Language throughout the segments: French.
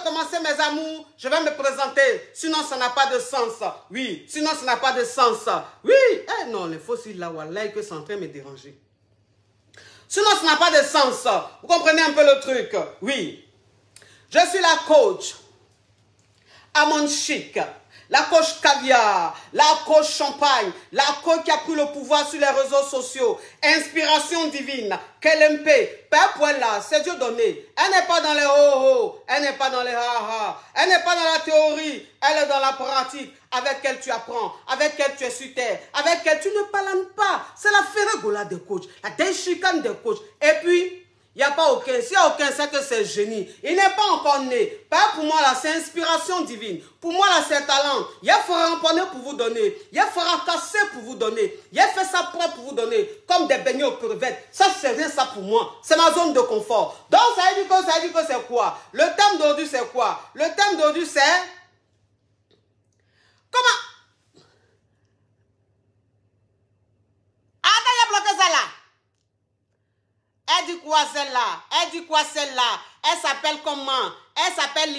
commencer mes amours, je vais me présenter. Sinon, ça n'a pas de sens. Oui, sinon, ça n'a pas de sens. Oui, eh non, les fossiles là, voilà, que c'est en train de me déranger. Sinon, ça n'a pas de sens. Vous comprenez un peu le truc? Oui. Je suis la coach Amon Chic, la coach caviar, la coach champagne, la coach qui a pris le pouvoir sur les réseaux sociaux, inspiration divine, KLMP, Père Poella, c'est Dieu donné. Elle n'est pas dans les ho-ho, elle n'est pas dans les ha-ha, elle n'est pas dans la théorie, elle est dans la pratique, avec elle tu apprends, avec elle tu es sur terre, avec elle tu ne parles pas. C'est la ferregola des coachs, la déchicane des coachs. Et puis, il n'y a pas aucun, s'il n'y a aucun, c'est que c'est génie. Il n'est pas encore né. Pas pour moi là, c'est inspiration divine. Pour moi là, c'est talent. Il a fait remponner pour vous donner. Il a fait casser pour vous donner. Il a fait ça propre pour vous donner. Comme des beignets aux crevettes. Ça, c'est rien ça pour moi. C'est ma zone de confort. Donc, ça veut dire que c'est quoi? Le thème d'aujourd'hui, c'est quoi? Le thème d'aujourd'hui, c'est... Comment? Ah, il a bloqué ça là. Elle dit quoi celle-là? Elle dit quoi celle-là? Elle s'appelle comment? Elle s'appelle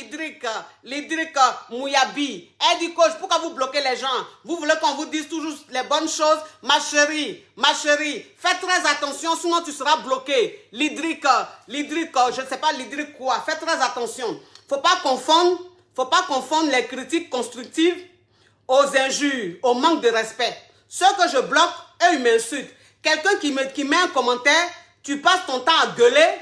Lidric Mouyabi. Elle dit coach, pourquoi vous bloquez les gens? Vous voulez qu'on vous dise toujours les bonnes choses? Ma chérie, fais très attention, sinon tu seras bloqué. Lidric, je ne sais pas Lidric quoi. Fais très attention. Faut pas confondre les critiques constructives aux injures, au manque de respect. Ceux que je bloque, eux, ils m'insultent. Quelqu'un qui met un commentaire, tu passes ton temps à gueuler,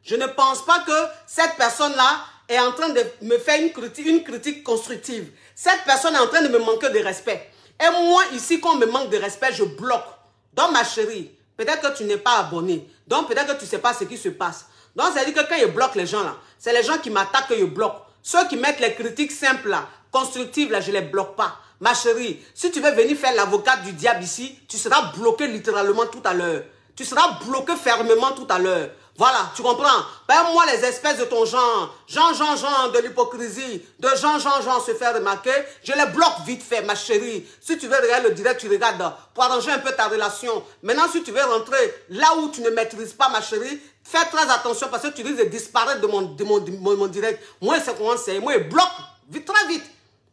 je ne pense pas que cette personne-là est en train de me faire une critique constructive. Cette personne est en train de me manquer de respect. Et moi, ici, quand on me manque de respect, je bloque. Donc, ma chérie, peut-être que tu n'es pas abonné. Donc, peut-être que tu ne sais pas ce qui se passe. Donc, ça veut dire que quand je bloque les gens, là, c'est les gens qui m'attaquent que je bloque. Ceux qui mettent les critiques simples, là, constructives, là, je ne les bloque pas. Ma chérie, si tu veux venir faire l'avocat du diable ici, tu seras bloqué littéralement tout à l'heure. Tu seras bloqué fermement tout à l'heure. Voilà, tu comprends? Ben moi, les espèces de ton genre, de l'hypocrisie, de genre, se faire remarquer, je les bloque vite fait, ma chérie. Si tu veux regarder le direct, tu regardes pour arranger un peu ta relation. Maintenant, si tu veux rentrer là où tu ne maîtrises pas, ma chérie, fais très attention parce que tu risques de disparaître de mon direct. Moi, c'est comment c'est. Moi, je bloque vite, très vite.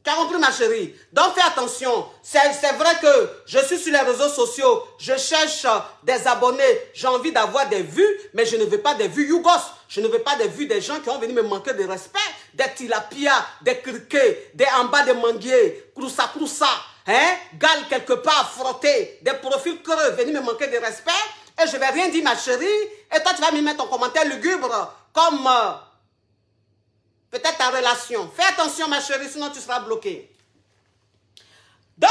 Tu as compris, ma chérie? Donc, fais attention. C'est vrai que je suis sur les réseaux sociaux. Je cherche des abonnés. J'ai envie d'avoir des vues, mais je ne veux pas des vues yougos. Je ne veux pas des vues des gens qui ont venu me manquer de respect. Des tilapia, des criquets, des en bas de manguiers, croussa, hein? Gale quelque part, frotter, des profils creux, venir me manquer de respect. Et je ne vais rien dire, ma chérie. Et toi, tu vas me mettre ton commentaire lugubre comme... peut-être ta relation. Fais attention, ma chérie, sinon tu seras bloqué. Donc,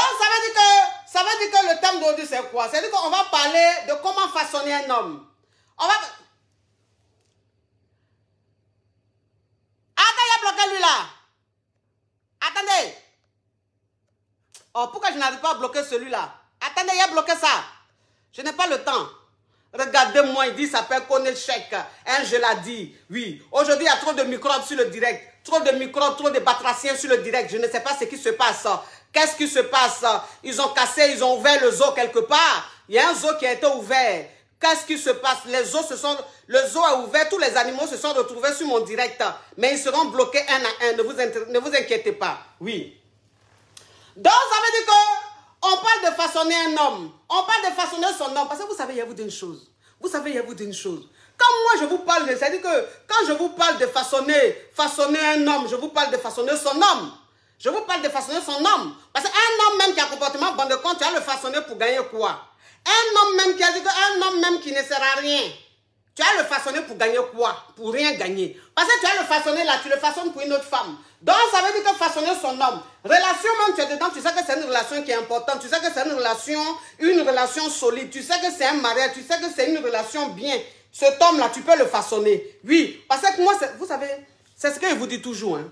ça veut dire que le thème d'aujourd'hui, c'est quoi? C'est-à-dire qu'on va parler de comment façonner un homme. On va... Attends, il a bloqué lui là. Attendez. Oh, pourquoi je n'arrive pas à bloquer celui-là? Attendez, il a bloqué ça. Je n'ai pas le temps. Regardez-moi, il dit, ça s'appelle Konechek. Hein, je l'ai dit. Oui. Aujourd'hui, il y a trop de microbes sur le direct. Trop de microbes, trop de batraciens sur le direct. Je ne sais pas ce qui se passe. Qu'est-ce qui se passe? Ils ont cassé, ils ont ouvert le zoo quelque part. Il y a un zoo qui a été ouvert. Qu'est-ce qui se passe? Le zoo a ouvert, tous les animaux se sont retrouvés sur mon direct. Mais ils seront bloqués un à un. Ne vous inquiétez pas. Oui. Donc, ça veut dire que on parle de façonner un homme. On parle de façonner son homme. Parce que vous savez, il y a vous d'une chose. Vous savez, il y a vous d'une chose. Quand moi, je vous parle, c'est-à-dire que quand je vous parle de façonner un homme, je vous parle de façonner son homme. Je vous parle de façonner son homme. Parce qu'un homme même qui a un comportement bon de compte, tu vas le façonner pour gagner quoi? Un homme même qui a dit qu'un homme même qui ne sert à rien, tu vas le façonner pour gagner quoi? Pour rien gagner. Parce que tu vas le façonner là, tu le façonnes pour une autre femme. Donc, ça veut dire que façonner son homme. Relation même, tu es dedans, tu sais que c'est une relation qui est importante. Tu sais que c'est une relation solide. Tu sais que c'est un mariage. Tu sais que c'est une relation bien. Cet homme-là, tu peux le façonner. Oui, parce que moi, vous savez, c'est ce que je vous dis toujours. Hein.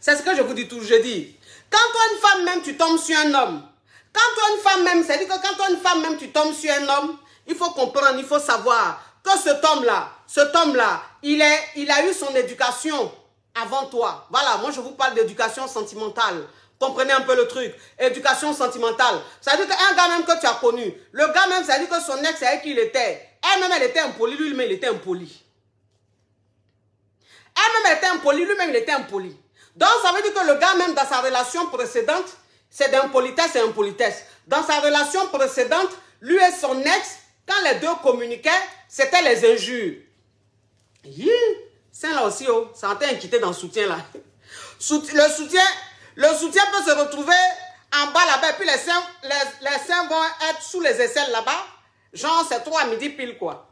C'est ce que je vous dis toujours. Je dis, quand toi, une femme même, tu tombes sur un homme. Quand toi, une femme même, c'est-à-dire que quand toi, une femme même, tu tombes sur un homme, il faut comprendre, il faut savoir que cet homme-là, il a eu son éducation avant toi. Voilà, moi je vous parle d'éducation sentimentale. Comprenez un peu le truc. Éducation sentimentale. Ça veut dire qu'un gars même que tu as connu, le gars même, ça veut dire que son ex, c'est avec qui il était. Elle-même, elle était impolie, lui-même, il était impoli. Elle-même était impolie, lui-même il était impoli. Donc ça veut dire que le gars même dans sa relation précédente, c'est d'impolitesse et impolitesse. Dans sa relation précédente, lui et son ex, quand les deux communiquaient, c'était les injures. C'est là aussi, oh, ça a inquiété dans le soutien là. Le soutien peut se retrouver en bas là-bas, et puis les seins vont être sous les aisselles là-bas. Genre, c'est 3 à midi pile quoi.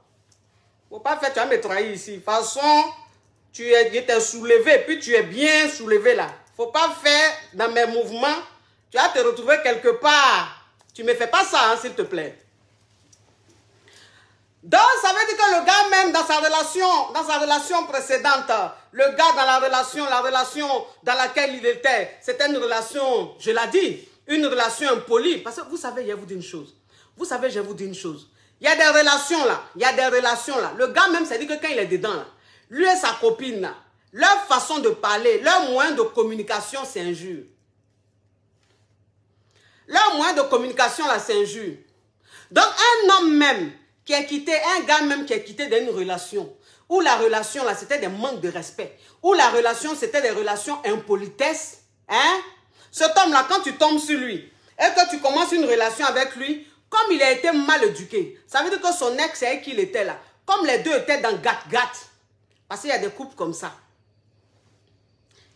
Faut pas faire, tu vas me trahir ici. De toute façon, tu es soulevé, puis tu es bien soulevé là. Faut pas faire dans mes mouvements. Tu vas te retrouver quelque part. Tu me fais pas ça, hein, s'il te plaît. Donc, ça veut dire que le gars même dans sa relation précédente, le gars dans la relation dans laquelle il était, c'était une relation, je l'ai dit, une relation impolie. Parce que vous savez, je vais vous dire une chose. Il y a des relations là, Le gars même, ça dit que quand il est dedans là, lui et sa copine là, leur façon de parler, leur moyen de communication, c'est injure. Leur moyen de communication là, c'est injure. Donc, un homme même qui est quitté, un gars même qui est quitté d'une relation, où la relation là, c'était des manques de respect, où la relation, c'était des relations impolitesse, hein? Cet homme là, quand tu tombes sur lui, et que tu commences une relation avec lui, comme il a été mal éduqué, ça veut dire que son ex, c'est qui il était là, comme les deux étaient dans gat-gat, parce qu'il y a des couples comme ça.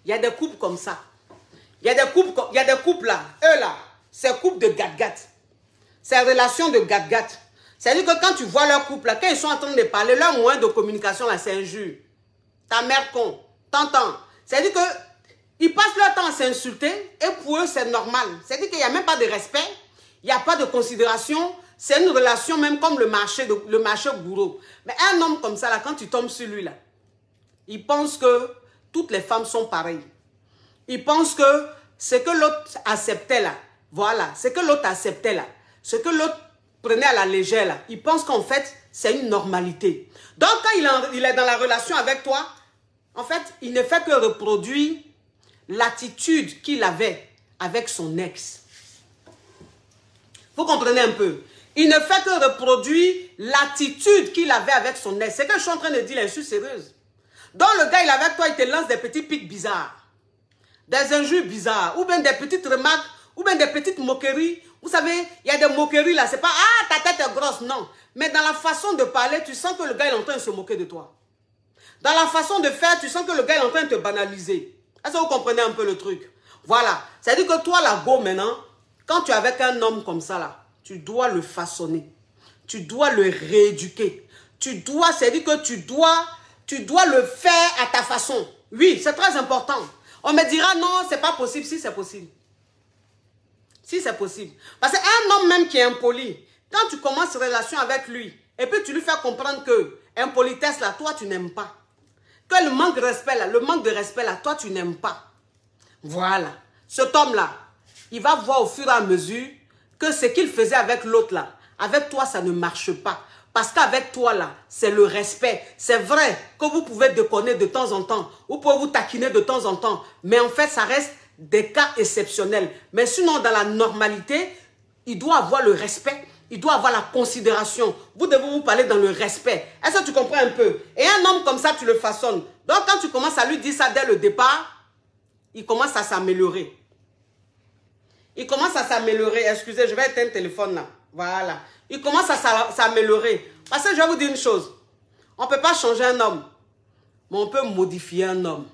Il y a des couples comme ça. Il y a des couples là, eux là, c'est couple de gat-gat. C'est relations de gat-gat. C'est-à-dire que quand tu vois leur couple là, quand ils sont en train de parler, leur moyen de communication là, c'est injure. Ta mère con, t'entends? C'est-à-dire que ils passent leur temps à s'insulter et pour eux c'est normal. C'est-à-dire qu'il n'y a même pas de respect, il n'y a pas de considération. C'est une relation même comme le marché bourreau. Mais un homme comme ça là, quand tu tombes sur lui là, il pense que toutes les femmes sont pareilles. Il pense que ce que l'autre acceptait là, voilà, ce que l'autre acceptait là, ce que l'autre prenait à la légère là, il pense qu'en fait, c'est une normalité. Donc, quand il est dans la relation avec toi, en fait, il ne fait que reproduire l'attitude qu'il avait avec son ex. Vous comprenez un peu? Il ne fait que reproduire l'attitude qu'il avait avec son ex. C'est que je suis en train de dire, je suis sérieuse. Donc, le gars, il est avec toi, il te lance des petits pics bizarres, des injures bizarres, ou bien des petites remarques, ou bien des petites moqueries. Vous savez, il y a des moqueries là, c'est pas « Ah, ta tête est grosse », non. Mais dans la façon de parler, tu sens que le gars est en train de se moquer de toi. Dans la façon de faire, tu sens que le gars est en train de te banaliser. Est-ce que vous comprenez un peu le truc? Voilà. C'est-à-dire que toi, la go, maintenant, quand tu es avec un homme comme ça là, tu dois le façonner. Tu dois le rééduquer. C'est-à-dire que tu dois le faire à ta façon. Oui, c'est très important. On me dira non, c'est pas possible. Si, c'est possible. Si, c'est possible. Parce qu'un homme même qui est impoli, quand tu commences une relation avec lui, et puis tu lui fais comprendre que impolitesse là, toi, tu n'aimes pas. Que le manque de respect là, toi, tu n'aimes pas. Voilà. Cet homme-là, il va voir au fur et à mesure que ce qu'il faisait avec l'autre là, avec toi, ça ne marche pas. Parce qu'avec toi là, c'est le respect. C'est vrai que vous pouvez déconner de temps en temps, vous pouvez vous taquiner de temps en temps, mais en fait, ça reste des cas exceptionnels. Mais sinon, dans la normalité, il doit avoir le respect, il doit avoir la considération. Vous devez vous parler dans le respect. Est-ce que tu comprends un peu? Et un homme comme ça, tu le façonnes. Donc, quand tu commences à lui dire ça dès le départ, il commence à s'améliorer. Il commence à s'améliorer. Excusez, je vais éteindre le téléphone là. Voilà. Il commence à s'améliorer. Parce que je vais vous dire une chose. On ne peut pas changer un homme, mais on peut modifier un homme.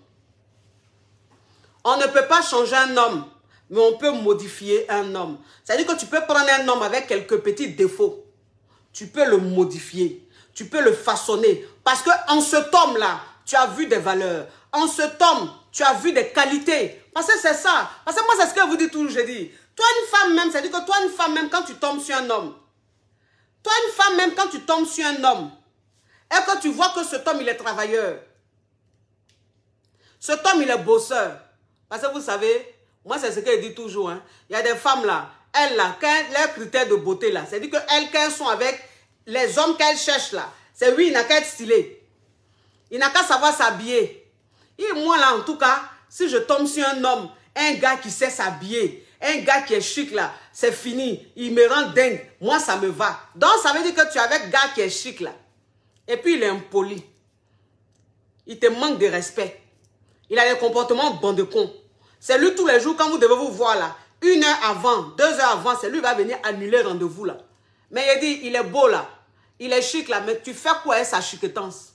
On ne peut pas changer un homme, mais on peut modifier un homme. C'est-à-dire que tu peux prendre un homme avec quelques petits défauts. Tu peux le modifier. Tu peux le façonner. Parce qu'en cet homme-là, tu as vu des valeurs. En cet homme, tu as vu des qualités. Parce que c'est ça. Parce que moi, c'est ce que vous dites toujours, je dis. Toi, une femme même, c'est-à-dire que toi, une femme même, quand tu tombes sur un homme, toi, une femme même, quand tu tombes sur un homme, et que tu vois que cet homme, il est travailleur, cet homme, il est bosseur. Parce que vous savez, moi, c'est ce qu'elle dit toujours. Hein. Il y a des femmes là, elles là, leurs critères de beauté là, c'est-à-dire qu'elles, quand elles sont avec les hommes qu'elles cherchent là, c'est oui, il n'a qu'à être stylé. Il n'a qu'à savoir s'habiller. Et moi là, en tout cas, si je tombe sur un homme, un gars qui sait s'habiller, un gars qui est chic là, c'est fini. Il me rend dingue. Moi, ça me va. Donc, ça veut dire que tu es avec un gars qui est chic là. Et puis, il est impoli. Il te manque de respect. Il a des comportements bon de con. C'est lui tous les jours, quand vous devez vous voir là, 1 heure avant, 2 heures avant, c'est lui qui va venir annuler le rendez-vous là. Mais il dit, il est beau là. Il est chic là, mais tu fais quoi avec sa chiquetance?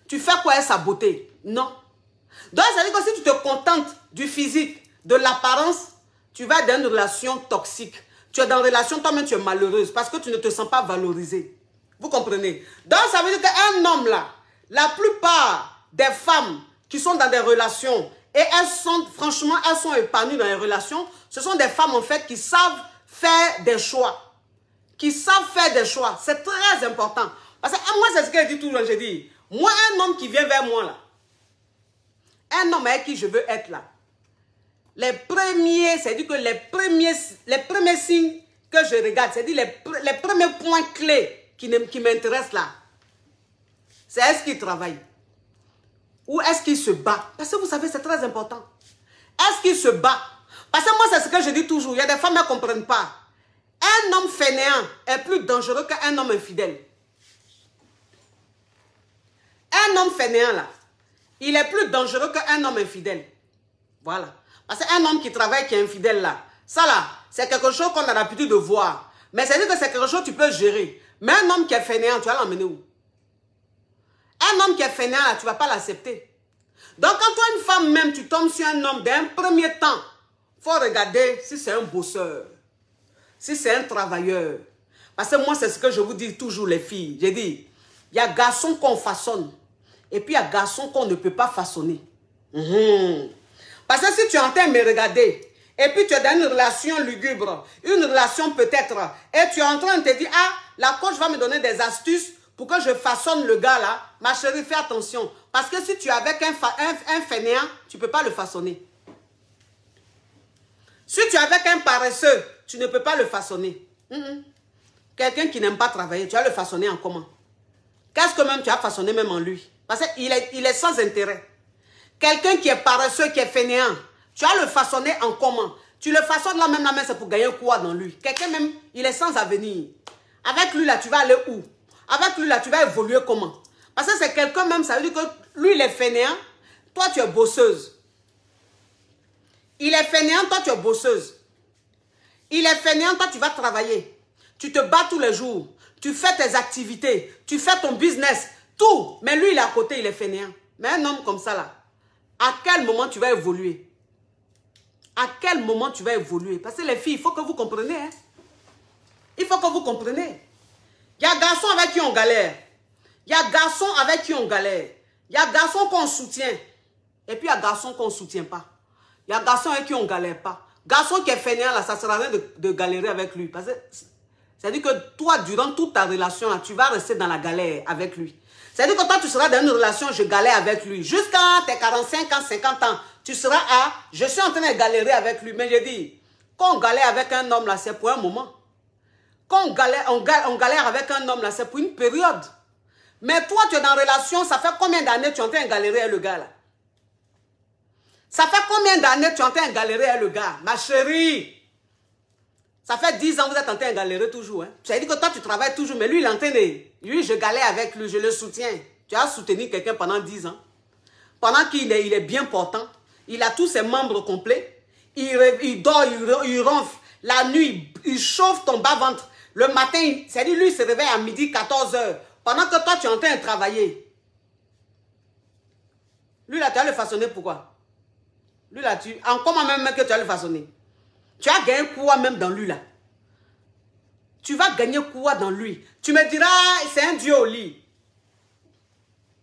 Tu fais quoi avec sa beauté? Non. Donc, ça veut dire que si tu te contentes du physique, de l'apparence, tu vas dans une relation toxique. Tu es dans une relation, toi-même, tu es malheureuse parce que tu ne te sens pas valorisée. Vous comprenez? Donc, ça veut dire qu'un homme là, la plupart des femmes qui sont dans des relations et elles sont, franchement, elles sont épanouies dans les relations, ce sont des femmes, en fait, qui savent faire des choix. Qui savent faire des choix. C'est très important. Parce que moi, c'est ce que je dis toujours. Je dis, moi, un homme qui vient vers moi là, un homme avec qui je veux être là, les premiers, c'est-à-dire que les premiers signes que je regarde, c'est-à-dire les premiers points clés qui m'intéressent là, c'est est-ce qu'il travaille? Ou est-ce qu'il se bat? Parce que vous savez, c'est très important. Est-ce qu'il se bat? Parce que moi, c'est ce que je dis toujours. Il y a des femmes qui ne comprennent pas. Un homme fainéant est plus dangereux qu'un homme infidèle. Un homme fainéant là, il est plus dangereux qu'un homme infidèle. Voilà. Parce qu'un homme qui travaille, qui est infidèle là, ça là, c'est quelque chose qu'on a l'habitude de voir. Mais c'est-à-dire que c'est quelque chose que tu peux gérer. Mais un homme qui est fainéant, tu vas l'emmener où? Un homme qui est fainéant là, tu ne vas pas l'accepter. Donc quand toi, une femme même, tu tombes sur un homme d'un premier temps, il faut regarder si c'est un bosseur, si c'est un travailleur. Parce que moi, c'est ce que je vous dis toujours les filles. J'ai dit, il y a garçons qu'on façonne. Et puis, il y a garçons qu'on ne peut pas façonner. Parce que si tu es en train de me regarder, et puis tu es dans une relation lugubre, une relation peut-être, et tu es en train de te dire, ah, la coach va me donner des astuces pour que je façonne le gars là, ma chérie, fais attention. Parce que si tu es avec un fainéant, tu ne peux pas le façonner. Si tu es avec un paresseux, tu ne peux pas le façonner. Quelqu'un qui n'aime pas travailler, tu vas le façonner en comment? Qu'est-ce que même tu as façonné même en lui? Parce qu'il est sans intérêt. Quelqu'un qui est paresseux, qui est fainéant, tu vas le façonner en comment? Tu le façonnes là même, c'est pour gagner quoi dans lui? Quelqu'un même, il est sans avenir. Avec lui là, tu vas aller où? Avec lui là, tu vas évoluer comment? Parce que c'est quelqu'un même, ça veut dire que lui, il est fainéant, toi, tu es bosseuse. Il est fainéant, toi, tu es bosseuse. Il est fainéant, toi, tu vas travailler. Tu te bats tous les jours. Tu fais tes activités. Tu fais ton business. Tout. Mais lui, il est à côté, il est fainéant. Mais un homme comme ça, là, à quel moment tu vas évoluer? À quel moment tu vas évoluer? Parce que les filles, il faut que vous compreniez. Hein? Il faut que vous compreniez. Il y a garçons avec qui on galère. Il y a garçons avec qui on galère. Il y a garçons qu'on soutient. Et puis il y a garçons qu'on ne soutient pas. Il y a garçons avec qui on ne galère pas. Garçon qui est fainéant, là, ça ne sert à rien de galérer avec lui. Parce que c'est-à-dire que toi, durant toute ta relation, là, tu vas rester dans la galère avec lui. C'est-à-dire que toi, tu seras dans une relation, je galère avec lui. Jusqu'à tes 45 ans, 50 ans, tu seras à, je suis en train de galérer avec lui. Mais je dis, quand on galère avec un homme, là, c'est pour un moment. Quand on galère avec un homme, là, c'est pour une période. Mais toi, tu es dans une relation, ça fait combien d'années tu es en train de galérer avec le gars, là? Ça fait combien d'années tu es en train de galérer avec le gars? Ma chérie, ça fait 10 ans que vous êtes en train de galérer toujours. Hein? Ça veut dire que toi, tu travailles toujours, mais lui, il est en train de... Lui, je galère avec lui, je le soutiens. Tu as soutenu quelqu'un pendant 10 ans. Pendant qu'il est bien portant, il a tous ses membres complets. Il dort, il ronfle. La nuit, il chauffe ton bas-ventre. Le matin, c'est-à-dire lui, il se réveille à midi, 14 h. Pendant que toi, tu es en train de travailler. Lui, là, tu as le façonné pourquoi? Lui, là, en comment même que tu as le façonné? Tu as gagné quoi même dans lui, là? Tu vas gagner quoi dans lui? Tu me diras, c'est un Dieu au lit.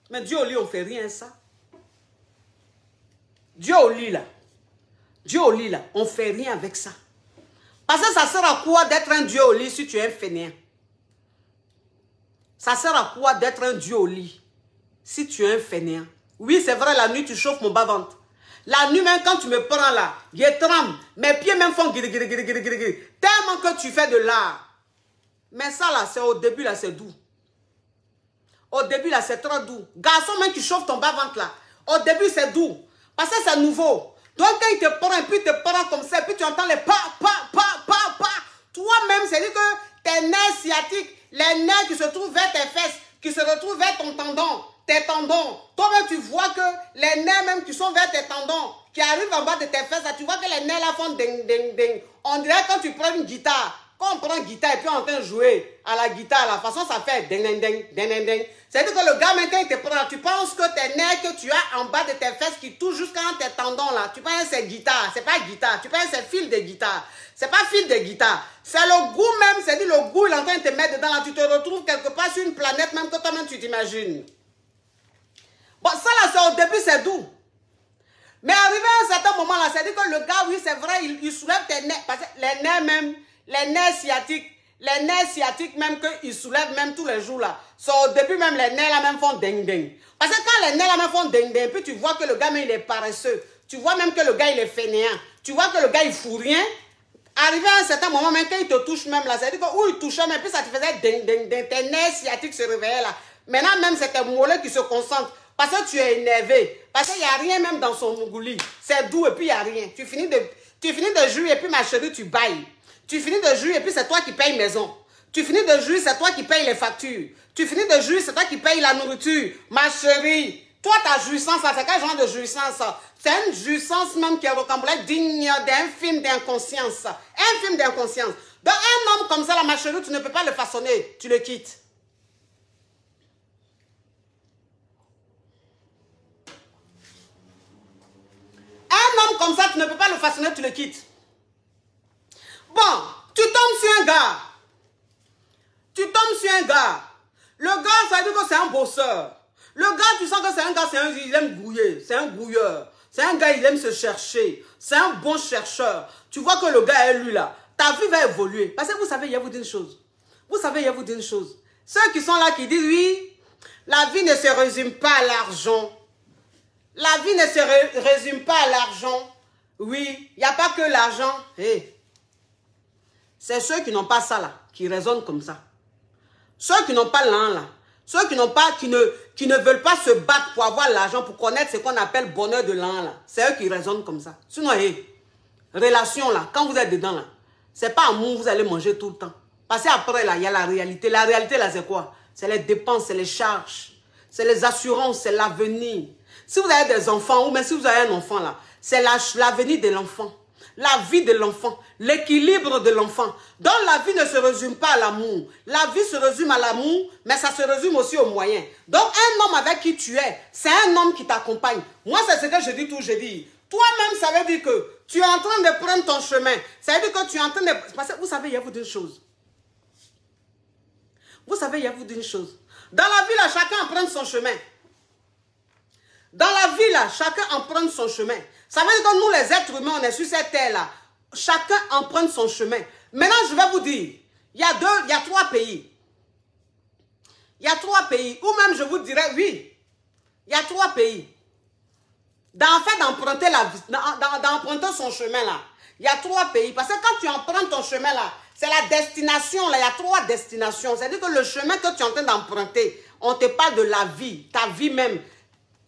Mais Dieu au lit, on ne fait rien, ça. Dieu au lit, là. Dieu au lit, là, on ne fait rien avec ça. Parce que ça sert à quoi d'être un Dieu au lit si tu es un fainéant? Ça sert à quoi d'être un Dieu au lit si tu es un fainéant? Oui, c'est vrai, la nuit, tu chauffes mon bas-ventre. La nuit, même quand tu me prends là, je tremble. Mes pieds même font guiri. Tellement que tu fais de l'art. Mais ça là, c'est au début là, c'est doux. Au début là, c'est trop doux. Garçon même qui chauffe ton bas-ventre là. Au début, c'est doux. Parce que c'est nouveau. Donc quand il te prend, et puis il te prend comme ça, et puis tu entends les pa. Toi-même, c'est-à-dire que tes nerfs sciatiques, les nerfs qui se trouvent vers tes fesses, qui se retrouvent vers ton tendon, tes tendons. Toi-même, tu vois que les nerfs même qui sont vers tes tendons, qui arrivent en bas de tes fesses, là, tu vois que les nerfs là font ding, ding, ding. On dirait quand tu prends une guitare. Quand on prend une guitare et puis on est en train de jouer à la guitare, la façon ça fait ding, ding, ding, ding, ding, ding. C'est-à-dire que le gars, même quand il te prend, tu penses que tes nerfs que tu as en bas de tes fesses qui touchent jusqu'à tes tendons là, tu penses que c'est guitare, c'est pas guitare, tu penses que c'est fil de guitare. C'est pas fil de guitare. C'est le goût même, c'est-à-dire le goût, il est en train de te mettre dedans là, tu te retrouves quelque part sur une planète même que toi-même tu t'imagines. Bon, ça là, c'est au début, c'est doux. Mais arrivé à un certain moment là, c'est-à-dire que le gars, oui, c'est vrai, il soulève tes nerfs, parce que les nerfs même, les nerfs sciatiques même qu'ils soulèvent même tous les jours là. So, au début même, les nerfs là même font ding ding. Parce que quand les nerfs là même font ding ding, puis tu vois que le gars même il est paresseux. Tu vois même que le gars il est fainéant. Tu vois que le gars il fout rien. Arrivé à un certain moment, même quand il te touche même là, c'est-à-dire que où il touchait même, puis ça te faisait ding ding ding. Tes nerfs sciatiques se réveillaient là. Maintenant même c'est tes mollets qui se concentrent. Parce que tu es énervé. Parce qu'il n'y a rien même dans son mougouli. C'est doux et puis il n'y a rien. Tu finis de jouir et puis ma chérie, tu bailles. Tu finis de jouir et puis c'est toi qui payes maison. Tu finis de jouir, c'est toi qui payes les factures. Tu finis de jouir, c'est toi qui payes la nourriture. Ma chérie, toi ta jouissance, c'est quel genre de jouissance? C'est une jouissance même qui est rocambolesque, digne d'un film d'inconscience. Un film d'inconscience. Donc un homme comme ça, là, ma chérie, tu ne peux pas le façonner. Tu le quittes. Un homme comme ça, tu ne peux pas le façonner, tu le quittes. Bon, tu tombes sur un gars. Tu tombes sur un gars. Le gars, ça veut dire que c'est un bosseur. Le gars, tu sens que c'est un gars, il aime gouiller. C'est un gouilleur. C'est un gars, il aime se chercher. C'est un bon chercheur. Tu vois que le gars est lui là. Ta vie va évoluer. Parce que vous savez, il y a vous dire une chose. Vous savez, il y a vous dire une chose. Ceux qui sont là, qui disent, oui, la vie ne se résume pas à l'argent. La vie ne se résume pas à l'argent. Oui, il n'y a pas que l'argent. Hey. C'est ceux qui n'ont pas ça là, qui raisonnent comme ça. Ceux qui n'ont pas l'un là. Ceux qui n'ont pas, qui ne veulent pas se battre pour avoir l'argent, pour connaître ce qu'on appelle bonheur de l'un là. C'est eux qui raisonnent comme ça. Sinon, hey, relation là, quand vous êtes dedans là, c'est pas amour, vous allez manger tout le temps. Parce qu'après là, il y a la réalité. La réalité là, c'est quoi? C'est les dépenses, c'est les charges, c'est les assurances, c'est l'avenir. Si vous avez des enfants, ou même si vous avez un enfant là, c'est l'avenir de l'enfant, la vie de l'enfant, l'équilibre de l'enfant. Donc la vie ne se résume pas à l'amour. La vie se résume à l'amour, mais ça se résume aussi aux moyens. Donc un homme avec qui tu es, c'est un homme qui t'accompagne. Moi, c'est ce que je dis tout, je dis. Toi-même, ça veut dire que tu es en train de prendre ton chemin. Ça veut dire que tu es en train de... Parce que vous savez, il y a vous d'une chose. Vous savez, il y a vous d'une chose. Dans la vie, là, chacun emprunte son chemin. Dans la vie, là, chacun emprunte son chemin. Ça veut dire que nous, les êtres humains, on est sur cette terre-là. Chacun emprunte son chemin. Maintenant, je vais vous dire, il y a 3 pays. Il y a 3 pays. Ou même, je vous dirais, oui, il y a 3 pays. En fait, d'emprunter son chemin, là, il y a 3 pays. Parce que quand tu empruntes ton chemin, là, c'est la destination, là, il y a 3 destinations. C'est-à-dire que le chemin que tu es en train d'emprunter, on te parle de la vie, ta vie même.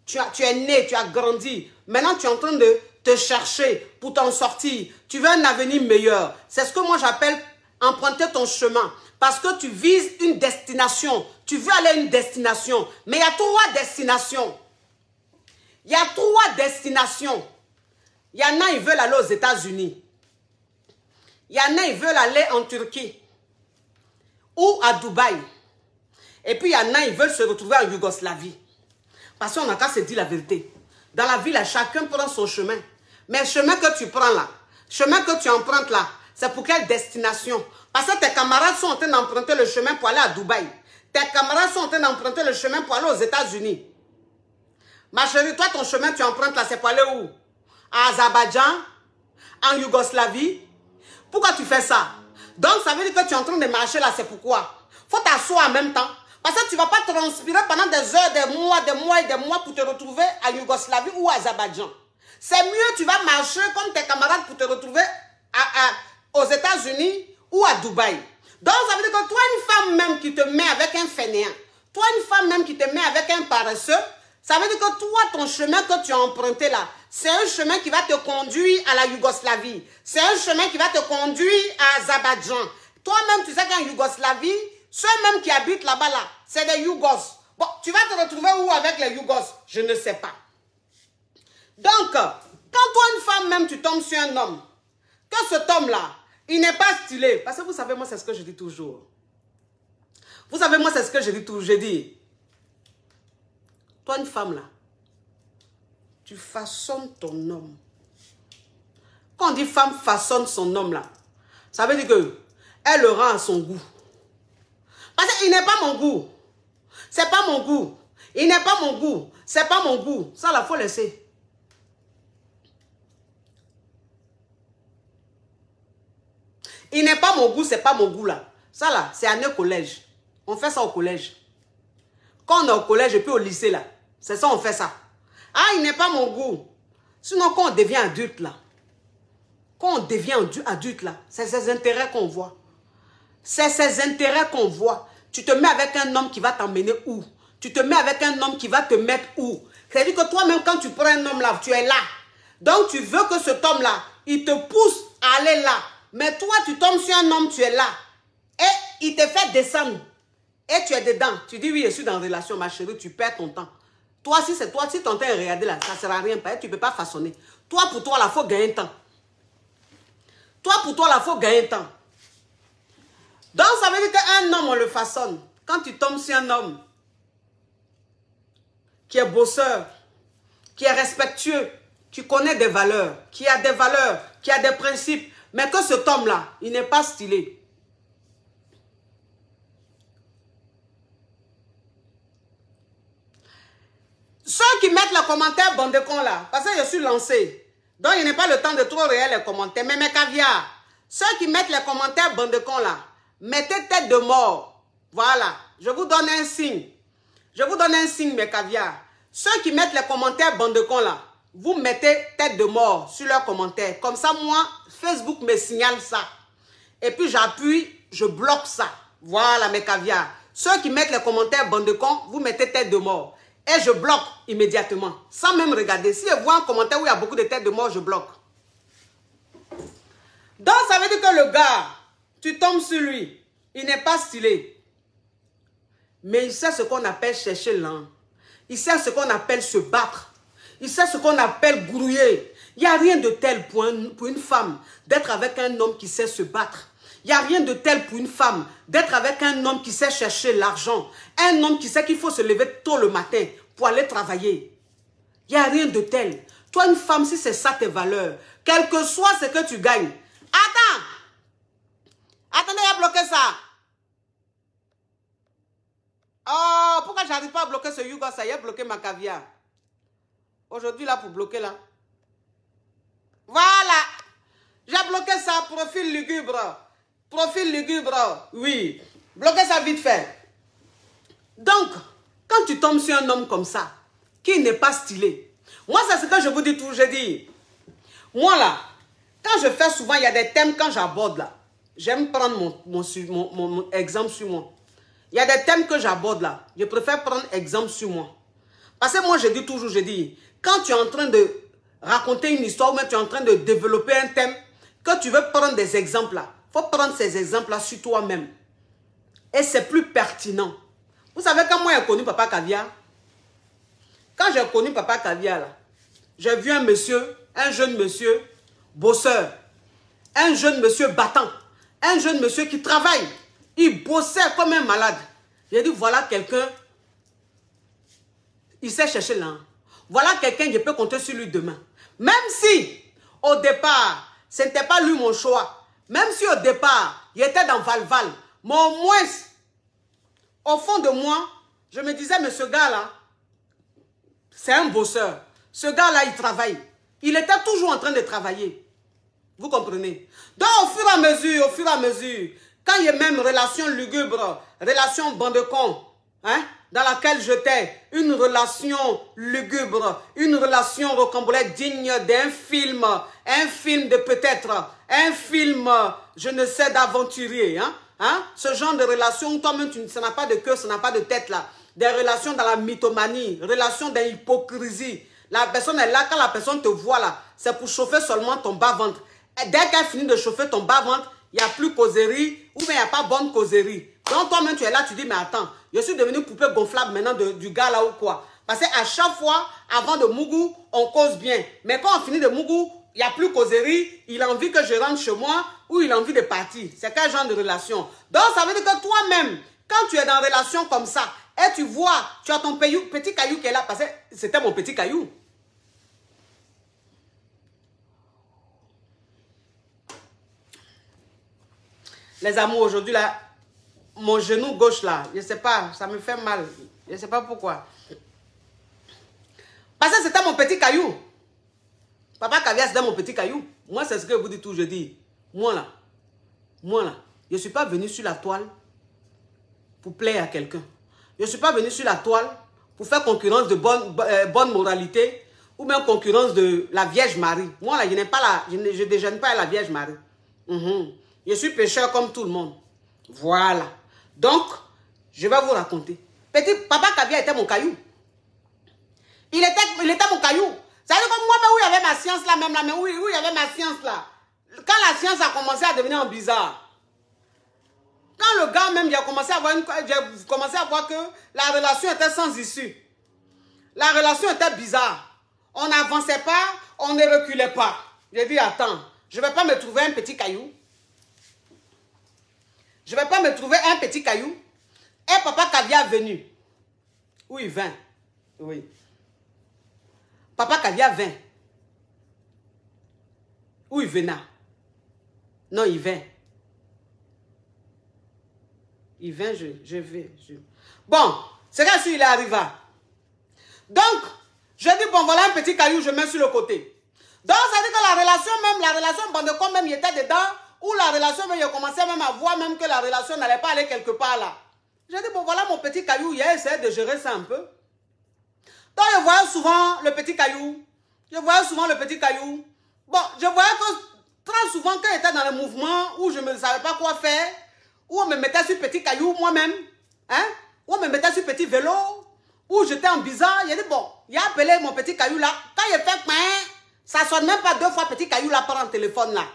Tu es né, tu as grandi. Maintenant, tu es en train de te chercher pour t'en sortir. Tu veux un avenir meilleur. C'est ce que moi j'appelle emprunter ton chemin. Parce que tu vises une destination. Tu veux aller à une destination. Mais il y a 3 destinations. Il y a 3 destinations. Il y en a, ils veulent aller aux États-Unis. Il y en a, ils veulent aller en Turquie. Ou à Dubaï. Et puis, il y en a, ils veulent se retrouver en Yougoslavie. Parce qu'on n'a qu'à se dire la vérité. Dans la vie, là, chacun prend son chemin. Mais le chemin que tu prends là, le chemin que tu empruntes là, c'est pour quelle destination? Parce que tes camarades sont en train d'emprunter le chemin pour aller à Dubaï. Tes camarades sont en train d'emprunter le chemin pour aller aux États-Unis. Ma chérie, toi, ton chemin, tu empruntes là, c'est pour aller où? À Azerbaïdjan? En Yougoslavie? Pourquoi tu fais ça? Donc, ça veut dire que tu es en train de marcher là, c'est pourquoi? Faut t'asseoir en même temps. Parce que tu ne vas pas transpirer pendant des heures, des mois et des mois pour te retrouver à Yougoslavie ou à Azerbaïdjan. C'est mieux, tu vas marcher comme tes camarades pour te retrouver aux États-Unis ou à Dubaï. Donc, ça veut dire que toi, une femme même qui te met avec un fainéant, toi, une femme même qui te met avec un paresseux, ça veut dire que toi, ton chemin que tu as emprunté là, c'est un chemin qui va te conduire à la Yougoslavie. C'est un chemin qui va te conduire à Azerbaïdjan. Toi-même, tu sais qu'en Yougoslavie, ceux-mêmes qui habitent là-bas, là, c'est des Yougos. Bon, tu vas te retrouver où avec les Yougos? Je ne sais pas. Donc, quand toi, une femme même, tu tombes sur un homme, que cet homme-là, il n'est pas stylé. Parce que vous savez, moi, c'est ce que je dis toujours. Vous savez, moi, c'est ce que je dis toujours. Je dis, toi, une femme, là, tu façonnes ton homme. Quand on dit femme façonne son homme, là, ça veut dire que elle le rend à son goût. Parce qu'il n'est pas mon goût. C'est pas mon goût. Il n'est pas mon goût. C'est pas mon goût. Ça, là, faut laisser. Il n'est pas mon goût, c'est pas mon goût, là. Ça, là, c'est année collège. On fait ça au collège. Quand on est au collège et puis au lycée, là, c'est ça, on fait ça. Ah, il n'est pas mon goût. Sinon, quand on devient adulte, là, quand on devient adulte, là, c'est ses intérêts qu'on voit. C'est ses intérêts qu'on voit. Tu te mets avec un homme qui va t'emmener où? Tu te mets avec un homme qui va te mettre où? C'est-à-dire que toi-même, quand tu prends un homme là, tu es là. Donc, tu veux que cet homme-là, il te pousse à aller là. Mais toi, tu tombes sur un homme, tu es là. Et il te fait descendre. Et tu es dedans. Tu dis, oui, je suis dans une relation, ma chérie, tu perds ton temps. Toi, si c'est toi, si ton temps est regardé là, ça ne sert à rien. Tu ne peux pas façonner. Toi, pour toi, là, il faut gagner un temps. Toi, pour toi, là, il faut gagner un temps. Donc, ça veut dire qu'un homme, on le façonne. Quand tu tombes sur un homme qui est bosseur, qui est respectueux, qui connaît des valeurs, qui a des principes, mais que cet homme-là, il n'est pas stylé. Ceux qui mettent les commentaires bande de cons là, parce que je suis lancé, donc il n'est pas le temps de trop regarder les commentaires, mais mes caviars, ceux qui mettent les commentaires bande de cons là, mettez tête de mort. Voilà, je vous donne un signe. Je vous donne un signe, mes caviars. Ceux qui mettent les commentaires bande de cons là, vous mettez tête de mort sur leurs commentaires. Comme ça, moi, Facebook me signale ça. Et puis j'appuie, je bloque ça. Voilà, mes caviars. Ceux qui mettent les commentaires bande de cons, vous mettez tête de mort. Et je bloque immédiatement. Sans même regarder. Si je vois un commentaire où il y a beaucoup de têtes de mort, je bloque. Donc, ça veut dire que le gars, tu tombes sur lui. Il n'est pas stylé. Mais il sait ce qu'on appelle chercher l'an. Il sait ce qu'on appelle se battre. Il sait ce qu'on appelle grouiller. Il n'y a rien de tel pour une femme d'être avec un homme qui sait se battre. Il n'y a rien de tel pour une femme d'être avec un homme qui sait chercher l'argent. Un homme qui sait qu'il faut se lever tôt le matin pour aller travailler. Il n'y a rien de tel. Toi, une femme, si c'est ça tes valeurs, quel que soit ce que tu gagnes. Attends! Attendez, il a bloqué ça. Oh, pourquoi j'arrive pas à bloquer ce Yougo? Ça y a bloqué ma caviar. Aujourd'hui, là, pour bloquer, là. Voilà. J'ai bloqué ça, profil lugubre. Profil lugubre, oui. Bloquez ça vite fait. Donc, quand tu tombes sur un homme comme ça, qui n'est pas stylé, moi, c'est ce que je vous dis toujours. Je dis, moi là, quand je fais souvent, il y a des thèmes quand j'aborde là. J'aime prendre mon exemple sur moi. Il y a des thèmes que j'aborde là. Je préfère prendre exemple sur moi. Parce que moi, je dis toujours, je dis, quand tu es en train de raconter une histoire ou même tu es en train de développer un thème, que tu veux prendre des exemples là, il faut prendre ces exemples là sur toi-même. Et c'est plus pertinent. Vous savez, quand moi j'ai connu Papa Caviar, quand j'ai connu Papa Caviar là, j'ai vu un monsieur, un jeune monsieur bosseur, un jeune monsieur battant, un jeune monsieur qui travaille. Il bossait comme un malade. J'ai dit, voilà quelqu'un, il sait chercher là. Voilà quelqu'un, je peux compter sur lui demain. Même si, au départ, ce n'était pas lui mon choix. Même si au départ, il était dans Val-Val. Mais au moins, au fond de moi, je me disais, mais ce gars-là, c'est un bosseur. Ce gars-là, il travaille. Il était toujours en train de travailler. Vous comprenez? Donc, au fur et à mesure, quand il y a même relation lugubre, relation bande de cons, hein, dans laquelle j'étais, une relation lugubre, une relation rocambolesque digne d'un film, un film de peut-être, un film, je ne sais, d'aventurier, hein, ce genre de relation où toi-même, ça n'a pas de cœur, ça n'a pas de tête là, des relations dans la mythomanie, relations d'hypocrisie. La personne est là, quand la personne te voit là, c'est pour chauffer seulement ton bas-ventre. Dès qu'elle finit de chauffer ton bas-ventre, il n'y a plus causerie, ou bien il n'y a pas bonne causerie. Donc toi-même, tu es là, tu dis, mais attends, je suis devenu poupée gonflable maintenant du gars là ou quoi? Parce qu'à chaque fois, avant de Mougou, on cause bien. Mais quand on finit de Mougou, il n'y a plus causerie, il a envie que je rentre chez moi ou il a envie de partir. C'est quel genre de relation? Donc ça veut dire que toi-même, quand tu es dans une relation comme ça, et tu vois, tu as ton petit caillou qui est là, parce que c'était mon petit caillou. Les amours, aujourd'hui, là, mon genou gauche, là, je ne sais pas, ça me fait mal. Je ne sais pas pourquoi. Parce que c'était mon petit caillou. Papa Caviar, c'était mon petit caillou. Moi, c'est ce que je vous dis tout, je dis. Moi, là, je ne suis pas venu sur la toile pour plaire à quelqu'un. Je ne suis pas venu sur la toile pour faire concurrence de bonne moralité ou même concurrence de la Vierge Marie. Moi, là, je ne déjeune pas à la Vierge Marie. Je suis pécheur comme tout le monde. Voilà. Donc, je vais vous raconter. Petit Papa Caviar était mon caillou. Il était mon caillou. Ça veut dire que moi, où il y avait ma science là, même là, mais où il y avait ma science là. Quand la science a commencé à devenir bizarre. Quand le gars même, j'ai commencé à voir que la relation était sans issue. La relation était bizarre. On n'avançait pas, on ne reculait pas. J'ai dit, attends, je ne vais pas me trouver un petit caillou. Je ne vais pas me trouver un petit caillou. Et Papa Caviar est venu. Où il vint? Oui. Papa Caviar vint. Où il venait? Non, il vint. Il vint, je vais. Bon, c'est là il est arrivé. Donc, je dis, bon, voilà un petit caillou, je mets sur le côté. Donc, ça dit que la relation Bandecon même, il était dedans, ou la relation même, il commençait même à voir même que la relation n'allait pas aller quelque part là. Je dis, bon, voilà mon petit caillou, il a essayé de gérer ça un peu. Donc, je voyais souvent le petit caillou. Bon, je voyais que très souvent, quand j'étais dans le mouvement, où je ne savais pas quoi faire, où on me mettait sur petit caillou moi-même, hein, où on me mettait sur petit vélo, où j'étais en bizarre, il a dit, bon, il a appelé mon petit caillou là. Quand il fait, ça sonne même pas 2 fois petit caillou là par un téléphone là.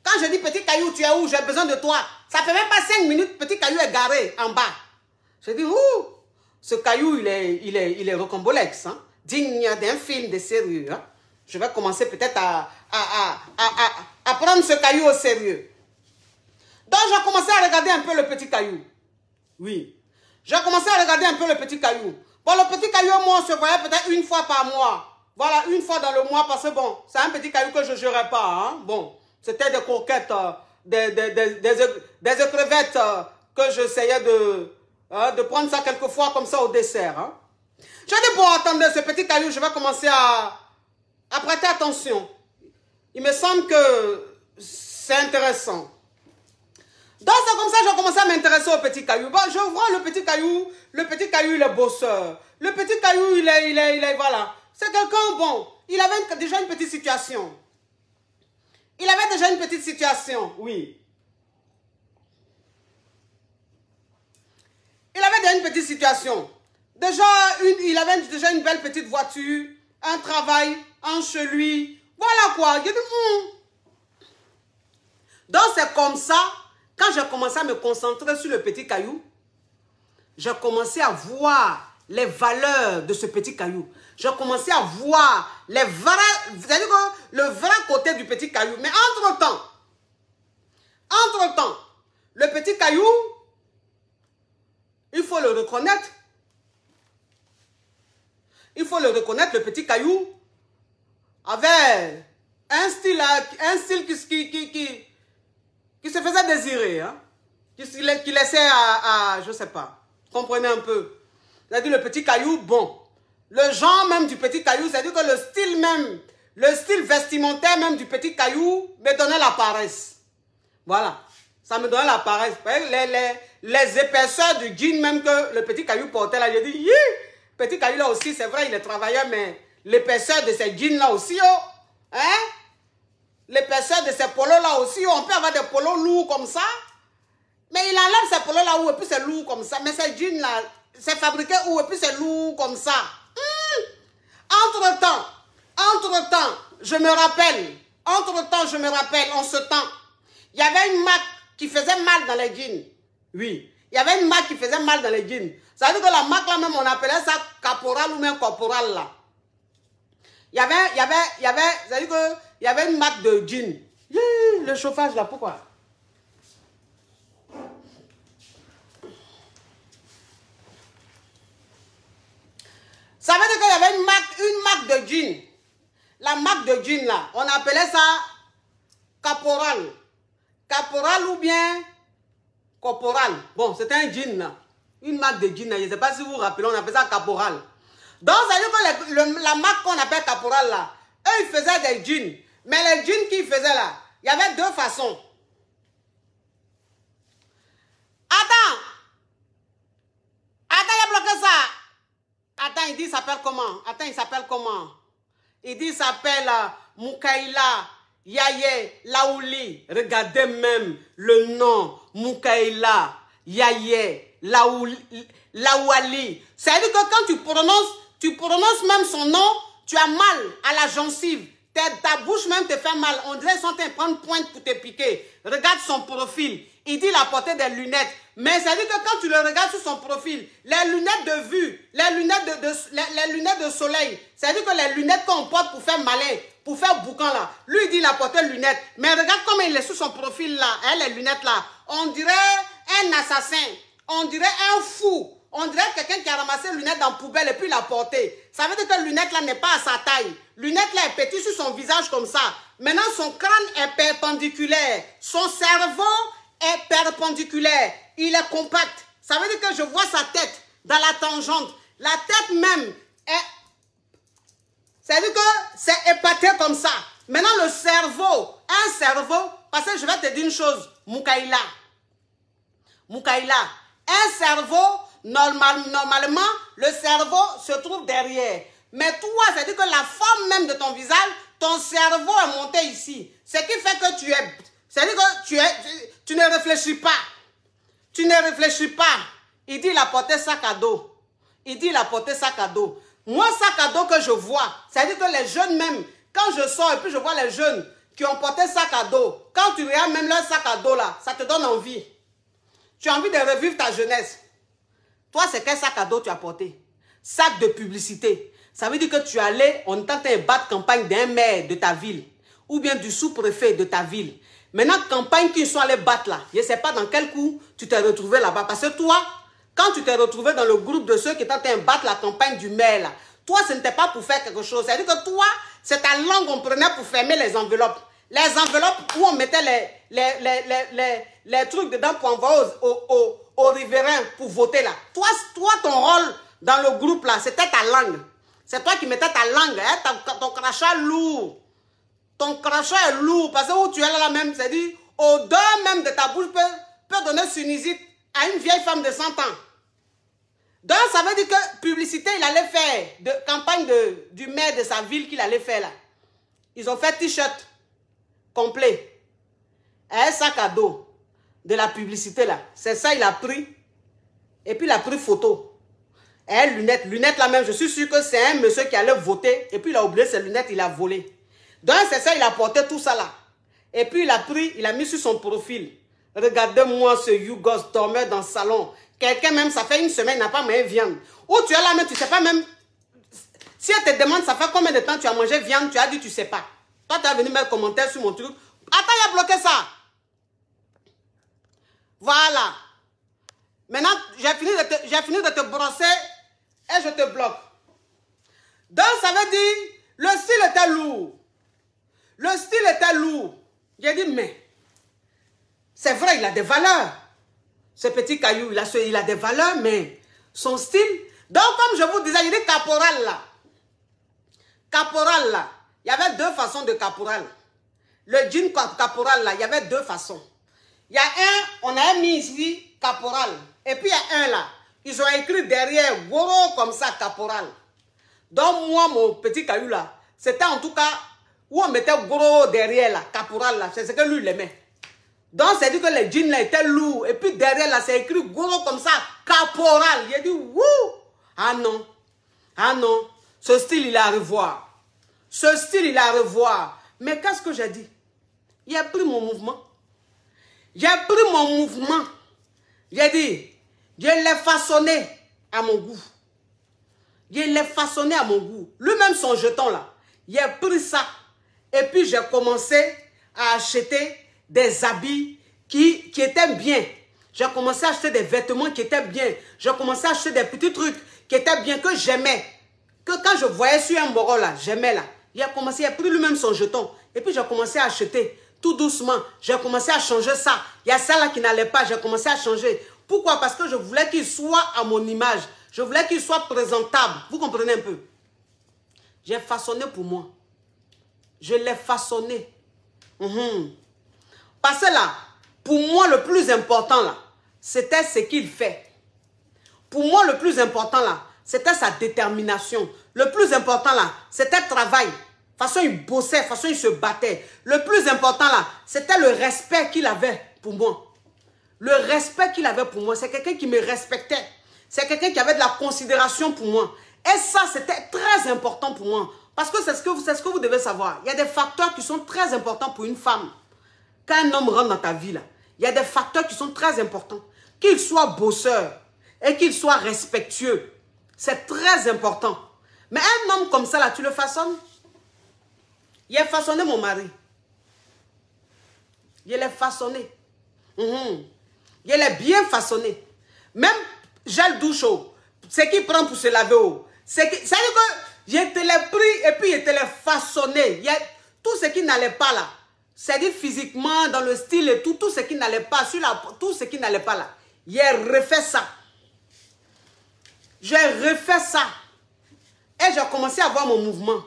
Quand je dis petit caillou, tu es où? J'ai besoin de toi. Ça fait même pas 5 minutes, petit caillou est garé en bas. Je dis, ouh, ce caillou, il est rocambolesque, hein, digne d'un film de sérieux. Hein. Je vais commencer peut-être à prendre ce caillou au sérieux. Donc, j'ai commencé à regarder un peu le petit caillou. Oui. J'ai commencé à regarder un peu le petit caillou. Bon, le petit caillou, moi, on se voyait peut-être 1 fois par mois. Voilà, 1 fois dans le mois, parce que bon, c'est un petit caillou que je ne gérais pas. Hein. Bon, c'était des croquettes, des crevettes que j'essayais de prendre ça quelquefois comme ça au dessert. Hein. Je dis, bon, attendez, ce petit caillou, je vais commencer à prêter attention. Il me semble que c'est intéressant. Donc, c'est comme ça que j'ai commencé à m'intéresser au petit caillou. Bon, je vois le petit caillou, il est bosseur. Le petit caillou, il est voilà. C'est quelqu'un, bon, il avait déjà une petite situation. Oui. Il avait déjà une petite situation. Il avait déjà une belle petite voiture, un travail, un chez lui. Voilà quoi. Je dis, Donc, c'est comme ça. Quand j'ai commencé à me concentrer sur le petit caillou, j'ai commencé à voir les valeurs de ce petit caillou. J'ai commencé à voir les vrais, c'est-à-dire le vrai côté du petit caillou. Mais entre-temps, le petit caillou, il faut le reconnaître. Le petit caillou avait un style qui se faisait désirer, hein? Qui laissait je ne sais pas, comprenez un peu. C'est-à-dire le petit caillou, bon, le genre même du petit caillou, c'est-à-dire que le style vestimentaire même du petit caillou me donnait la paresse. Voilà, ça me donnait la paresse. Les épaisseurs du jean même que le petit caillou portait là, j'ai dit, petit caillou là aussi, c'est vrai, il est travailleur, mais l'épaisseur de ces jeans là aussi, oh, hein? L'épaisseur de ces polos là aussi, on peut avoir des polos lourds comme ça. Mais il enlève ces polos là où et puis c'est lourd comme ça. Mais ces jeans là, c'est fabriqué où et puis c'est lourd comme ça. Entre-temps, je me rappelle, en ce temps, il y avait une marque qui faisait mal dans les jeans. Oui. Il y avait une marque qui faisait mal dans les jeans. Ça veut dire que la marque là même, on appelait ça caporal ou même corporal là. Il y avait une marque de jeans. Le chauffage là, pourquoi? Ça veut dire qu'il y avait une marque de jeans. La marque de jeans là, on appelait ça caporal. Caporal ou bien corporal. Bon, c'était un jean là. Une marque de jeans là. Je ne sais pas si vous vous rappelez, on appelait ça caporal. Donc, ça veut dire que la marque qu'on appelle caporal là, eux, ils faisaient des jeans. Mais les jeans qu'ils faisaient là, il y avait deux façons. Attends, il a bloqué ça. Attends, il dit, il s'appelle comment? Attends, il s'appelle comment? Il dit, il s'appelle Mukaila Yaye Laouli. Regardez même le nom. Mukaila Yaye Laouli. C'est-à-dire que quand tu prononces même son nom, tu as mal à la gencive. Ta bouche même te fait mal. On dirait qu'ils sont en train de prendre pointe pour te piquer. Regarde son profil. Il dit qu'il a porté des lunettes. Mais ça veut dire que quand tu le regardes sur son profil, les lunettes de vue, les lunettes de soleil, ça veut dire que les lunettes qu'on porte pour faire malin, pour faire boucan là, lui il dit qu'il a porté lunettes. Mais regarde comment il est sur son profil là, hein, les lunettes là. On dirait un assassin, on dirait un fou. On dirait quelqu'un qui a ramassé les lunettes dans la poubelle et puis l'a porté. Ça veut dire que lunette là n'est pas à sa taille. Lunette là est petit sur son visage comme ça. Maintenant son crâne est perpendiculaire. Son cerveau est perpendiculaire. Il est compact. Ça veut dire que je vois sa tête dans la tangente. La tête même est... Ça veut dire que c'est épaté comme ça. Maintenant le cerveau, un cerveau, parce que je vais te dire une chose, Mukaila, un cerveau, normalement, le cerveau se trouve derrière. Mais toi, c'est-à-dire que la forme même de ton visage, ton cerveau est monté ici. Ce qui fait que tu es... C'est-à-dire que tu ne réfléchis pas. Tu ne réfléchis pas. Il dit il a porté sac à dos. Il dit il a porté sac à dos. Moi, sac à dos que je vois, c'est-à-dire que les jeunes même, quand je sors et puis je vois les jeunes qui ont porté sac à dos, quand tu regardes même leur sac à dos là, ça te donne envie. Tu as envie de revivre ta jeunesse. Toi, c'est quel sac à dos tu as porté? Sac de publicité. Ça veut dire que tu es allé, on tente de battre campagne d'un maire de ta ville ou bien du sous-préfet de ta ville. Maintenant, campagne qu'ils sont allés battre là, je ne sais pas dans quel coup tu t'es retrouvé là-bas. Parce que toi, quand tu t'es retrouvé dans le groupe de ceux qui étaient en train de battre la campagne du maire là, toi, ce n'était pas pour faire quelque chose. C'est-à-dire que toi, c'est ta langue qu'on prenait pour fermer les enveloppes. Les enveloppes où on mettait les trucs dedans pour envoyer aux riverains pour voter là. Toi, ton rôle dans le groupe là, c'était ta langue. C'est toi qui mettais ta langue, hein, ton crachat lourd. Ton crachat est lourd parce que où tu es là même, c'est-à-dire, odeur même de ta bouche peut donner sinusite à une vieille femme de 100 ans. Donc, ça veut dire que publicité, il allait faire, de campagne du maire de sa ville qu'il allait faire là. Ils ont fait t-shirt complet. Un sac à dos de la publicité là. C'est ça, il a pris. Et puis, il a pris photo. Et lunettes là même, je suis sûr que c'est un monsieur qui allait voter. Et puis, il a oublié ses lunettes, il a volé. Donc, c'est ça, il a porté tout ça là. Et puis, il a pris, il a mis sur son profil. Regardez-moi ce Yougos dormeur dans le salon. Quelqu'un même, ça fait une semaine, n'a pas mangé viande. Ou tu es là même, tu ne sais pas même... Si elle te demande, ça fait combien de temps tu as mangé viande, tu as dit, tu ne sais pas. Toi, tu as venu mettre un commentaire sur mon truc. Attends, il a bloqué ça. Voilà. Maintenant, j'ai fini de te brosser et je te bloque. Donc, ça veut dire, le style était lourd. Le style était lourd. J'ai dit, mais, c'est vrai, il a des valeurs. Ce petit caillou, il a des valeurs, mais son style... Donc, comme je vous disais, il dit caporal là. Caporal là. Il y avait deux façons de caporal. Le jean caporal là, il y avait deux façons. Il y a un, on a mis ici, caporal. Et puis il y a un là. Ils ont écrit derrière, gros comme ça, caporal. Donc moi, mon petit caillou là, c'était en tout cas, où on mettait gros derrière là, caporal là. C'est ce que lui, il aimait. Donc, c'est dit que les jeans là étaient lourds. Et puis derrière là, c'est écrit gros comme ça, caporal. Il a dit, wouh! Ah non. Ah non. Ce style, il a à revoir. Ce style, il a à revoir. Mais qu'est-ce que j'ai dit? Il a pris mon mouvement. J'ai pris mon mouvement. J'ai dit, je l'ai façonné à mon goût. Je l'ai façonné à mon goût. Lui-même, son jeton là, il a pris ça. Et puis, j'ai commencé à acheter des habits qui étaient bien. J'ai commencé à acheter des vêtements qui étaient bien. J'ai commencé à acheter des petits trucs qui étaient bien, que j'aimais. Que quand je voyais sur un moro là, j'aimais là. Il a pris lui-même son jeton. Et puis, j'ai commencé à acheter tout doucement. J'ai commencé à changer ça. Il y a ça là qui n'allait pas. J'ai commencé à changer. Pourquoi? Parce que je voulais qu'il soit à mon image. Je voulais qu'il soit présentable. Vous comprenez un peu? J'ai façonné pour moi. Je l'ai façonné. Parce que là, pour moi, le plus important là, c'était ce qu'il fait. Pour moi, le plus important là, c'était sa détermination. Le plus important là, c'était le travail. De toute façon, il bossait, de toute façon, il se battait. Le plus important là, c'était le respect qu'il avait pour moi. Le respect qu'il avait pour moi, c'est quelqu'un qui me respectait. C'est quelqu'un qui avait de la considération pour moi. Et ça, c'était très important pour moi. Parce que c'est ce que vous devez savoir. Il y a des facteurs qui sont très importants pour une femme. Quand un homme rentre dans ta vie, là, il y a des facteurs qui sont très importants. Qu'il soit bosseur et qu'il soit respectueux. C'est très important. Mais un homme comme ça, là, tu le façonnes. Il a façonné mon mari. Il l'a façonné. Il l'a bien façonné. Même gel douche, c'est qu'il prend pour se laver. C'est-à-dire que je te l'ai pris et puis je te l'ai façonné. Il y a tout ce qui n'allait pas là. C'est-à-dire physiquement, dans le style et tout ce qui n'allait pas, tout ce qui n'allait pas là. J'ai refait ça. J'ai refait ça. Et j'ai commencé à voir mon mouvement.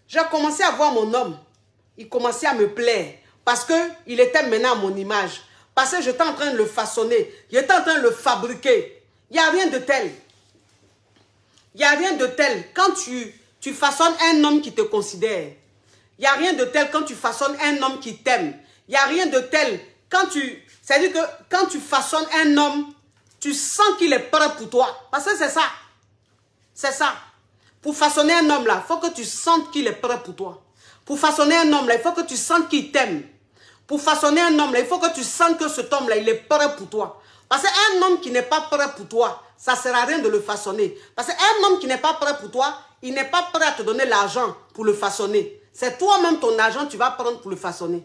J'ai commencé à voir mon homme. Il commençait à me plaire. Parce qu'il était maintenant à mon image. Parce que j'étais en train de le façonner. J'étais en train de le fabriquer. Il n'y a rien de tel. Il n'y a rien de tel. Quand tu façonnes un homme qui te considère. Il n'y a rien de tel quand tu façonnes un homme qui t'aime. Il n'y a rien de tel quand tu... C'est-à-dire que quand tu façonnes un homme, tu sens qu'il est prêt pour toi. Parce que c'est ça. C'est ça. Pour façonner un homme là, il faut que tu sentes qu'il est prêt pour toi. Pour façonner un homme là, il faut que tu sentes qu'il t'aime. Pour façonner un homme là, il faut que tu sentes que cet homme là, il est prêt pour toi. Parce qu'un homme qui n'est pas prêt pour toi, ça ne sert à rien de le façonner. Parce qu'un homme qui n'est pas prêt pour toi, il n'est pas prêt à te donner l'argent pour le façonner. C'est toi-même ton argent que tu vas prendre pour le façonner.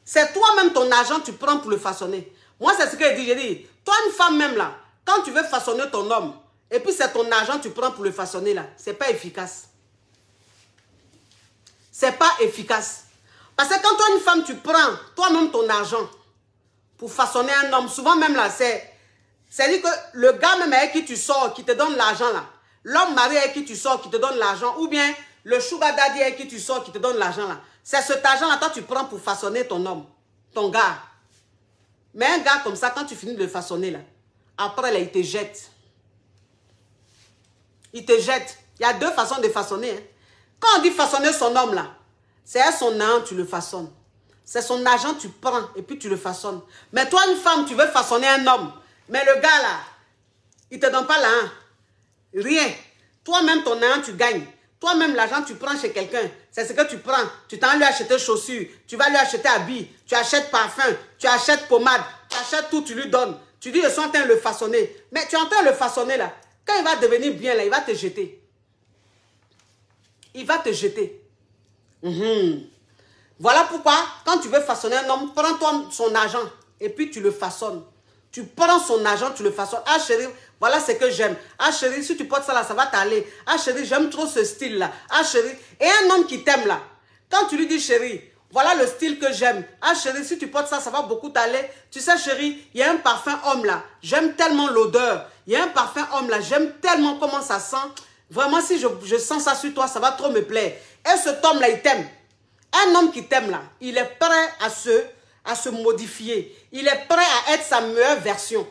C'est toi-même ton argent que tu prends pour le façonner. Moi, c'est ce que je dis. J'ai dit, toi, une femme même là, quand tu veux façonner ton homme, et puis c'est ton argent que tu prends pour le façonner là, c'est pas efficace. C'est pas efficace. Parce que quand toi, une femme, tu prends toi-même ton argent pour façonner un homme, souvent même là, c'est-à-dire que le gars même avec qui tu sors, qui te donne l'argent là, l'homme marié avec qui tu sors, qui te donne l'argent, ou bien le sugar daddy avec qui tu sors, qui te donne l'argent là, c'est cet argent là, toi, tu prends pour façonner ton homme, ton gars. Mais un gars comme ça, quand tu finis de le façonner là, après là, il te jette. Il te jette. Il y a deux façons de façonner. Hein. Quand on dit façonner son homme là, c'est à son argent tu le façonnes. C'est son argent tu prends et puis tu le façonnes. Mais toi, une femme, tu veux façonner un homme. Mais le gars là, il ne te donne pas l'argent. Rien. Toi-même, ton argent, tu gagnes. Toi-même, l'argent, tu prends chez quelqu'un. C'est ce que tu prends. Tu t'en lui acheter chaussures. Tu vas lui acheter habits. Tu achètes parfum. Tu achètes pommade. Tu achètes tout, tu lui donnes. Tu dis, je suis en train de le façonner. Mais tu es en train de le façonner là. Quand il va devenir bien là, il va te jeter. Il va te jeter. Voilà pourquoi, quand tu veux façonner un homme, prends-toi son argent et puis tu le façonnes. Tu prends son argent, tu le façonnes. Ah chérie, voilà ce que j'aime. Ah chérie, si tu portes ça là, ça va t'aller. Ah chérie, j'aime trop ce style là. Ah chérie, et un homme qui t'aime là, quand tu lui dis chérie, voilà le style que j'aime. Ah chérie, si tu portes ça, ça va beaucoup t'aller. Tu sais chérie, il y a un parfum homme là. J'aime tellement l'odeur. Il y a un parfum homme là. J'aime tellement comment ça sent. Vraiment, si je sens ça sur toi, ça va trop me plaire. Et cet homme là, il t'aime. Un homme qui t'aime là, il est prêt à se modifier. Il est prêt à être sa meilleure version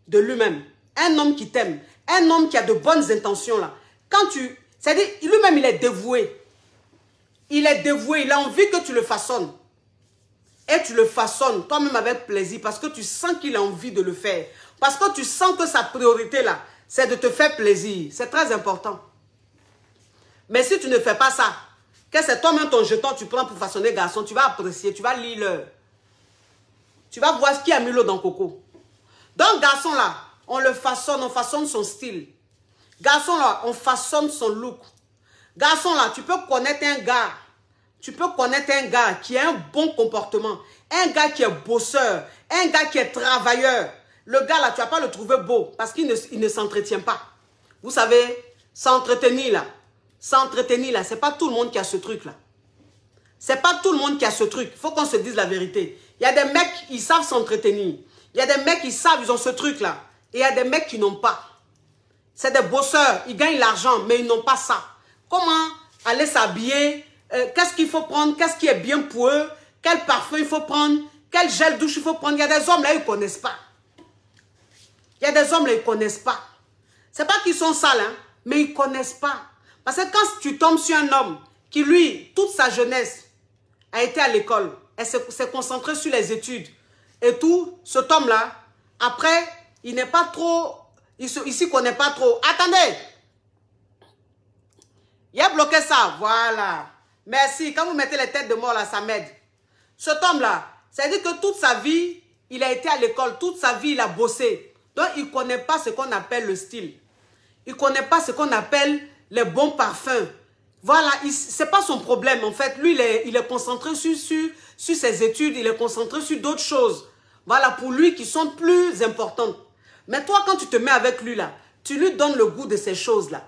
de lui-même. Un homme qui t'aime. Un homme qui a de bonnes intentions là. C'est-à-dire, lui-même, il est dévoué. Il est dévoué, il a envie que tu le façonnes. Et tu le façonnes toi-même avec plaisir parce que tu sens qu'il a envie de le faire. Parce que tu sens que sa priorité là, c'est de te faire plaisir. C'est très important. Mais si tu ne fais pas ça, que c'est toi-même ton jeton tu prends pour façonner garçon, tu vas apprécier, tu vas lire l'heure. Tu vas voir qui a mis l'eau dans le coco. Donc, garçon là, on le façonne, on façonne son style. Garçon là, on façonne son look. Garçon là, tu peux connaître un gars. Tu peux connaître un gars qui a un bon comportement. Un gars qui est bosseur. Un gars qui est travailleur. Le gars là, tu ne vas pas le trouver beau parce qu'il ne s'entretient pas. Vous savez, s'entretenir là, c'est pas tout le monde qui a ce truc là. C'est pas tout le monde qui a ce truc. Il faut qu'on se dise la vérité. Il y a des mecs, ils savent s'entretenir. Il y a des mecs, ils savent, ils ont ce truc là. Et il y a des mecs qui n'ont pas. C'est des bosseurs, ils gagnent l'argent, mais ils n'ont pas ça. Comment aller s'habiller? Qu'est-ce qu'il faut prendre? Qu'est-ce qui est bien pour eux? Quel parfum il faut prendre? Quel gel douche il faut prendre? Il y a des hommes là, ils ne connaissent pas. Il y a des hommes là, ils ne connaissent pas. Ce n'est pas qu'ils sont sales, hein, mais ils ne connaissent pas. Parce que quand tu tombes sur un homme qui, lui, toute sa jeunesse, a été à l'école, elle s'est concentrée sur les études et tout, cet homme-là, après, il n'est pas trop, il s'y connaît pas trop. Attendez! Il a bloqué ça, voilà. Merci, quand vous mettez les têtes de mort là, ça m'aide. Cet homme-là, c'est-à-dire que toute sa vie, il a été à l'école, toute sa vie, il a bossé. Donc, il ne connaît pas ce qu'on appelle le style. Il ne connaît pas ce qu'on appelle les bons parfums. Voilà, ce n'est pas son problème en fait. Lui, il est concentré sur ses études, il est concentré sur d'autres choses. Voilà, pour lui qui sont plus importantes. Mais toi, quand tu te mets avec lui là, tu lui donnes le goût de ces choses-là.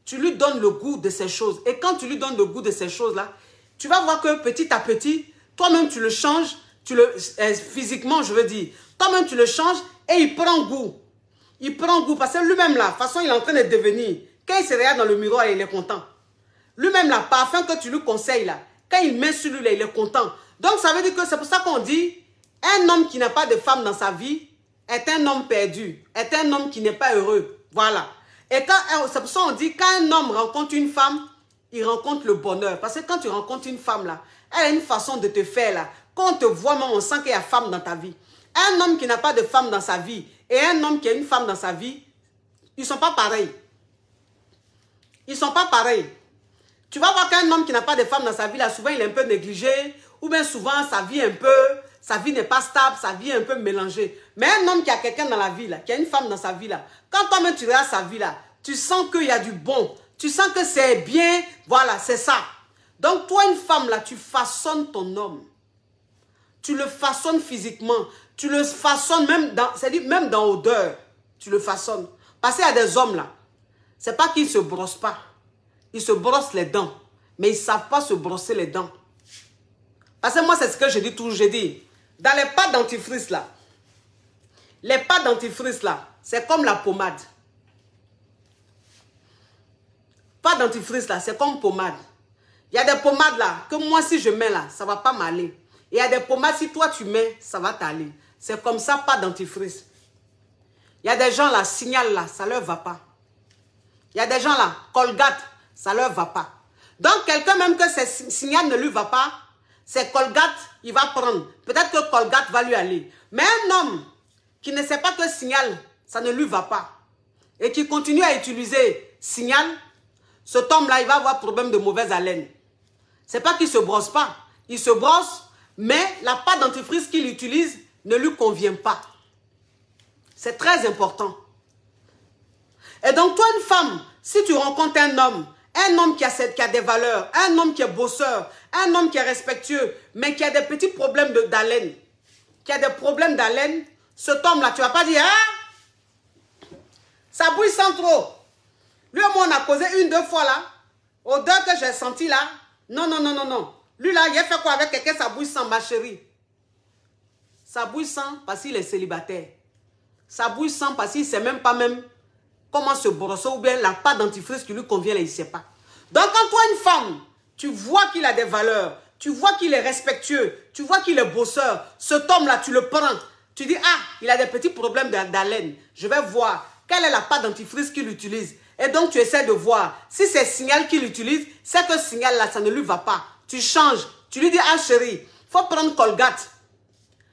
Tu lui donnes le goût de ces choses. Et quand tu lui donnes le goût de ces choses-là, tu vas voir que petit à petit, toi-même tu le changes, physiquement je veux dire, toi-même tu le changes et il prend goût. Il prend goût parce que lui-même là, de toute façon il est en train de devenir. Quand il se regarde dans le miroir, il est content. Lui-même là, parfum que tu lui conseilles là, quand il met sur lui là, il est content. Donc ça veut dire que c'est pour ça qu'on dit, un homme qui n'a pas de femme dans sa vie est un homme perdu, est un homme qui n'est pas heureux. Voilà. Et c'est pour ça qu'on dit, quand un homme rencontre une femme, il rencontre le bonheur. Parce que quand tu rencontres une femme là, elle a une façon de te faire là. Quand on te voit, même, on sent qu'il y a femme dans ta vie. Un homme qui n'a pas de femme dans sa vie et un homme qui a une femme dans sa vie, ils ne sont pas pareils. Ils ne sont pas pareils. Tu vas voir qu'un homme qui n'a pas de femme dans sa vie, là, souvent il est un peu négligé, ou bien souvent sa vie n'est pas stable, sa vie est un peu mélangée. Mais un homme qui a quelqu'un dans la vie, là, qui a une femme dans sa vie, là, quand toi-même tu regardes sa vie, là, tu sens qu'il y a du bon, tu sens que c'est bien, voilà, c'est ça. Donc toi, une femme, là, tu façonnes ton homme. Tu le façonnes physiquement, tu le façonnes même dans l'odeur, tu le façonnes. Parce qu'il y a des hommes, là, c'est pas qu'ils ne se brossent pas. Ils se brossent les dents, mais ils ne savent pas se brosser les dents. Parce que moi, c'est ce que je dis toujours, je dis, dans les pâtes dentifrice là, les pâtes dentifrice là, c'est comme la pommade. Pâte dentifrice là, c'est comme pommade. Il y a des pommades là, que moi si je mets là, ça ne va pas m'aller. Et il y a des pommades, si toi tu mets, ça va t'aller. C'est comme ça, pâte dentifrice. Il y a des gens là, Signal là, ça ne leur va pas. Il y a des gens là, Colgate, ça ne leur va pas. Donc, quelqu'un même que ce Signal ne lui va pas, c'est Colgate, il va prendre. Peut-être que Colgate va lui aller. Mais un homme qui ne sait pas que Signal, ça ne lui va pas, et qui continue à utiliser Signal, cet homme-là, il va avoir problème de mauvaise haleine. C'est pas qu'il ne se brosse pas. Il se brosse, mais la pâte dentifrice qu'il utilise ne lui convient pas. C'est très important. Et donc, toi, une femme, si tu rencontres un homme qui a des valeurs, un homme qui est bosseur, un homme qui est respectueux, mais qui a des petits problèmes d'haleine, cet homme-là, tu ne vas pas dire, ah, ça bouille sans trop. Lui et moi, on a causé une, deux fois là, odeur que j'ai senti là, non. Lui là, il a fait quoi avec quelqu'un, ça bouille sans, ma chérie. Ça bouille sans parce qu'il est célibataire. Ça bouille sans parce qu'il ne sait même pas comment se brosser ou bien la pâte dentifrice qui lui convient, là, il ne sait pas. Donc, quand toi, une femme, tu vois qu'il a des valeurs, tu vois qu'il est respectueux, tu vois qu'il est bosseur, cet homme-là, tu le prends. Tu dis, ah, il a des petits problèmes d'haleine. Je vais voir quelle est la pâte dentifrice qu'il utilise. Et donc, tu essaies de voir. Si c'est Signal qu'il utilise, c'est que Signal-là, ça ne lui va pas. Tu changes. Tu lui dis, ah, chérie, il faut prendre Colgate.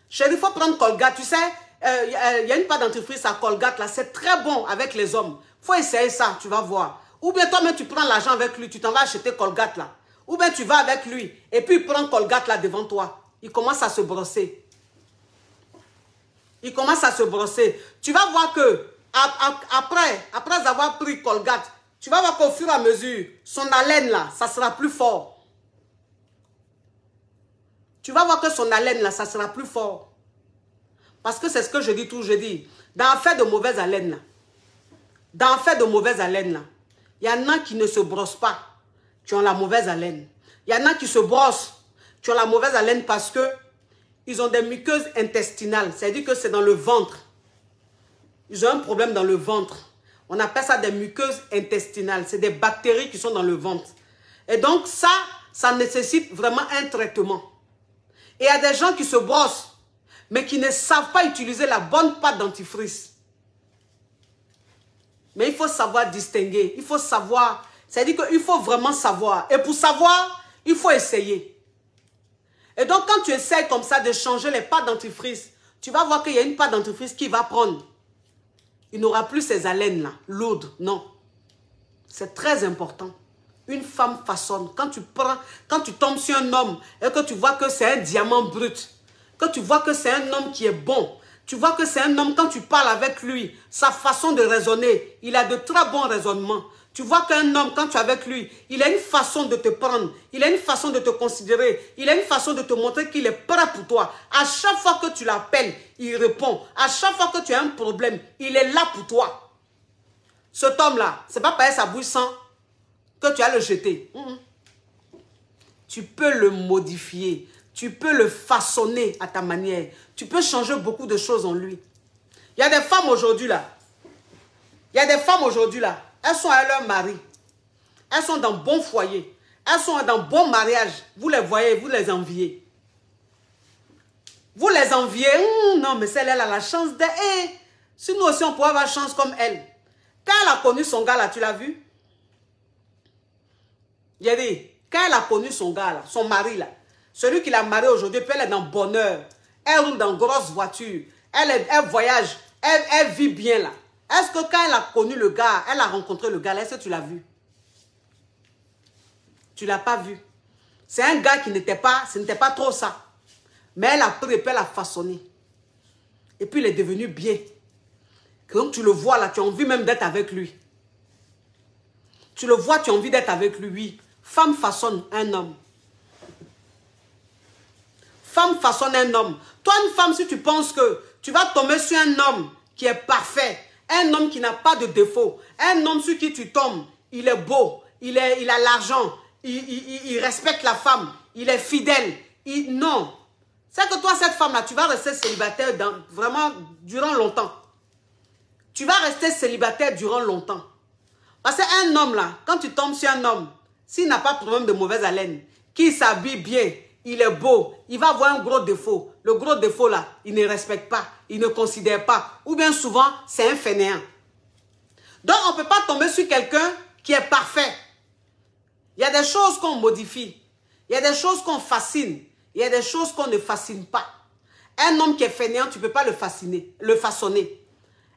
Chérie, il faut prendre Colgate. Tu sais, il y a une pâte dentifrice à Colgate, là. C'est très bon avec les hommes. Il faut essayer ça, tu vas voir. Ou bien toi-même, tu prends l'argent avec lui, tu t'en vas acheter Colgate, là. Ou bien tu vas avec lui, et puis il prend Colgate, là, devant toi. Il commence à se brosser. il commence à se brosser. Tu vas voir que après avoir pris Colgate, tu vas voir qu'au fur et à mesure, son haleine là, ça sera plus fort. Tu vas voir que son haleine là, ça sera plus fort. Parce que c'est ce que je dis toujours, je dis, dans l'affaire de mauvaise haleine là, dans l'affaire de mauvaise haleine là, il y en a qui ne se brossent pas, qui ont la mauvaise haleine. Il y en a qui se brossent, qui ont la mauvaise haleine parce que ils ont des muqueuses intestinales, c'est-à-dire que c'est dans le ventre. Ils ont un problème dans le ventre. On appelle ça des muqueuses intestinales. C'est des bactéries qui sont dans le ventre. Et donc ça nécessite vraiment un traitement. Et il y a des gens qui se brossent, mais qui ne savent pas utiliser la bonne pâte dentifrice. Mais il faut savoir distinguer. Il faut savoir. C'est-à-dire qu'il faut vraiment savoir. Et pour savoir, il faut essayer. Et donc quand tu essaies comme ça de changer les pâtes dentifrice, tu vas voir qu'il y a une pâte dentifrice qui va prendre. Il n'aura plus ces haleines-là, lourdes, non. C'est très important. Une femme façonne. Quand tu tombes sur un homme et que tu vois que c'est un diamant brut, que tu vois que c'est un homme qui est bon, tu vois que c'est un homme, quand tu parles avec lui, sa façon de raisonner, il a de très bons raisonnements. Tu vois qu'un homme, quand tu es avec lui, il a une façon de te prendre, il a une façon de te considérer, il a une façon de te montrer qu'il est prêt pour toi. À chaque fois que tu l'appelles, il répond. À chaque fois que tu as un problème, il est là pour toi. Cet homme-là, ce n'est pas payer sa bouche sans que tu as le jeter. Tu peux le modifier, tu peux le façonner à ta manière. Tu peux changer beaucoup de choses en lui. Il y a des femmes aujourd'hui là. Elles sont avec leur mari. Elles sont dans bon foyer. Elles sont dans bon mariage. Vous les voyez, vous les enviez. Vous les enviez. Non, mais celle-là, elle a la chance de... si nous aussi, on pourrait avoir chance comme elle. Quand elle a connu son gars là, tu l'as vu? J'ai dit, quand elle a connu son gars là, son mari là, celui qui l'a marié aujourd'hui, puis elle est dans le bonheur. Elle roule dans une grosse voiture. Elle voyage. Elle vit bien là. Est-ce que quand elle a connu le gars, elle a rencontré le gars là, est-ce que tu l'as vu? Tu ne l'as pas vu. C'est un gars qui n'était pas, ce n'était pas trop ça. Mais elle a pris et puis elle a façonné. Et puis il est devenu bien. Donc tu le vois là, tu as envie même d'être avec lui. Tu le vois, tu as envie d'être avec lui, oui. Femme façonne un homme. Femme façonne un homme. Toi, une femme, si tu penses que tu vas tomber sur un homme qui est parfait, un homme qui n'a pas de défaut, un homme sur qui tu tombes, il est beau, il a l'argent, il respecte la femme, il est fidèle. Non. C'est que toi, cette femme-là, tu vas rester célibataire vraiment durant longtemps. Tu vas rester célibataire durant longtemps. Parce qu'un homme là, quand tu tombes sur un homme, s'il n'a pas de problème de mauvaise haleine, qui s'habille bien, il est beau, il va avoir un gros défaut. Le gros défaut là, il ne respecte pas, il ne considère pas. Ou bien souvent, c'est un fainéant. Donc, on ne peut pas tomber sur quelqu'un qui est parfait. Il y a des choses qu'on modifie. Il y a des choses qu'on fascine. Il y a des choses qu'on ne fascine pas. Un homme qui est fainéant, tu ne peux pas le façonner.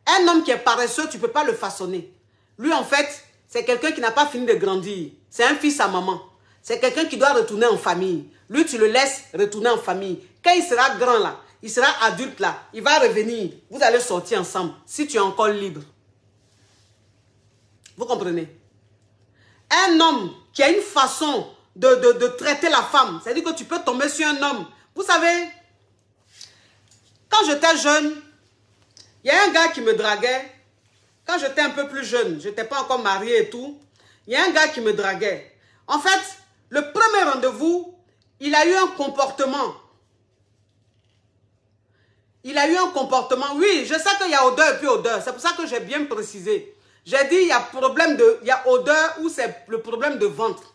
Un homme qui est paresseux, tu ne peux pas le façonner. Lui, en fait, c'est quelqu'un qui n'a pas fini de grandir. C'est un fils à maman. C'est quelqu'un qui doit retourner en famille. Lui, tu le laisses retourner en famille. Quand il sera grand là, il sera adulte là, il va revenir. Vous allez sortir ensemble, si tu es encore libre. Vous comprenez? Un homme qui a une façon de traiter la femme, c'est-à-dire que tu peux tomber sur un homme. Vous savez, quand j'étais jeune, il y a un gars qui me draguait. Quand j'étais un peu plus jeune, je n'étais pas encore mariée et tout. Il y a un gars qui me draguait. En fait, le premier rendez-vous, il a eu un comportement. Il a eu un comportement. Oui, je sais qu'il y a odeur et puis odeur. C'est pour ça que j'ai bien précisé. J'ai dit, il y a odeur ou c'est le problème de ventre.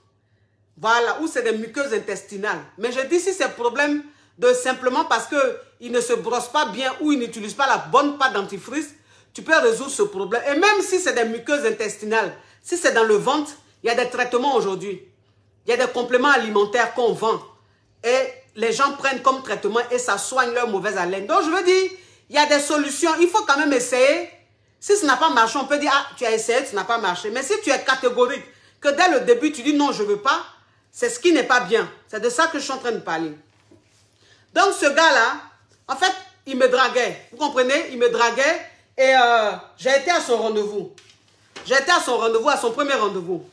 Voilà, ou c'est des muqueuses intestinales. Mais je dis si c'est problème de simplement parce qu'il ne se brosse pas bien ou il n'utilise pas la bonne pâte dentifrice, tu peux résoudre ce problème. Et même si c'est des muqueuses intestinales, si c'est dans le ventre, il y a des traitements aujourd'hui. Il y a des compléments alimentaires qu'on vend. Et les gens prennent comme traitement et ça soigne leur mauvaise haleine. Donc je veux dire, il y a des solutions. Il faut quand même essayer. Si ça n'a pas marché, on peut dire, ah, tu as essayé, ça n'a pas marché. Mais si tu es catégorique, que dès le début, tu dis non, je ne veux pas, c'est ce qui n'est pas bien. C'est de ça que je suis en train de parler. Donc ce gars-là, en fait, il me draguait. Vous comprenez? Il me draguait et j'ai été à son rendez-vous. J'ai été à son rendez-vous, à son premier rendez-vous.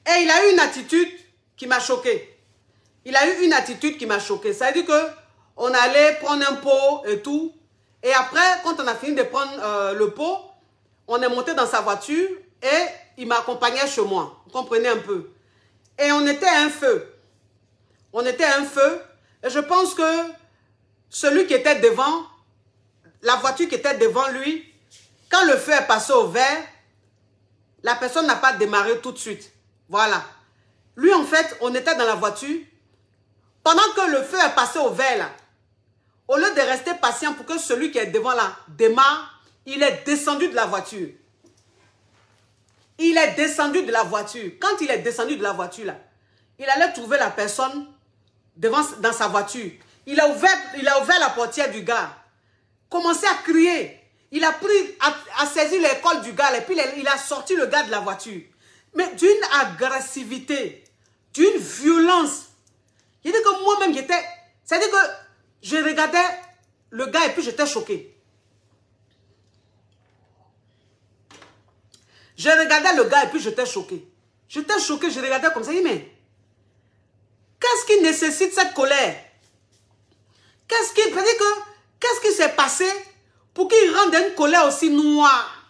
Et il a eu une attitude qui m'a choqué. Il a eu une attitude qui m'a choqué. Ça veut dire qu'on allait prendre un pot et tout. Et après, quand on a fini de prendre le pot, on est monté dans sa voiture et il m'accompagnait chez moi. Vous comprenez un peu? Et on était à un feu. On était à un feu. Et je pense que celui qui était devant, la voiture qui était devant lui, quand le feu est passé au vert, la personne n'a pas démarré tout de suite. Voilà. Lui, en fait, on était dans la voiture. Pendant que le feu est passé au vert, là, au lieu de rester patient pour que celui qui est devant là démarre, il est descendu de la voiture. Il est descendu de la voiture. Quand il est descendu de la voiture, là, il allait trouver la personne dans sa voiture. Il a ouvert la portière du gars. Commencé à crier. Il a pris, à saisir les cols du gars et puis il a sorti le gars de la voiture. Mais d'une agressivité, d'une violence. Il dit que moi-même, j'étais... C'est-à-dire que je regardais le gars et puis j'étais choqué. Je regardais le gars et puis j'étais choqué. J'étais choqué, je regardais comme ça. Je dis, mais qu'est-ce qui nécessite cette colère? Qu'est-ce qui s'est passé pour qu'il rende une colère aussi noire?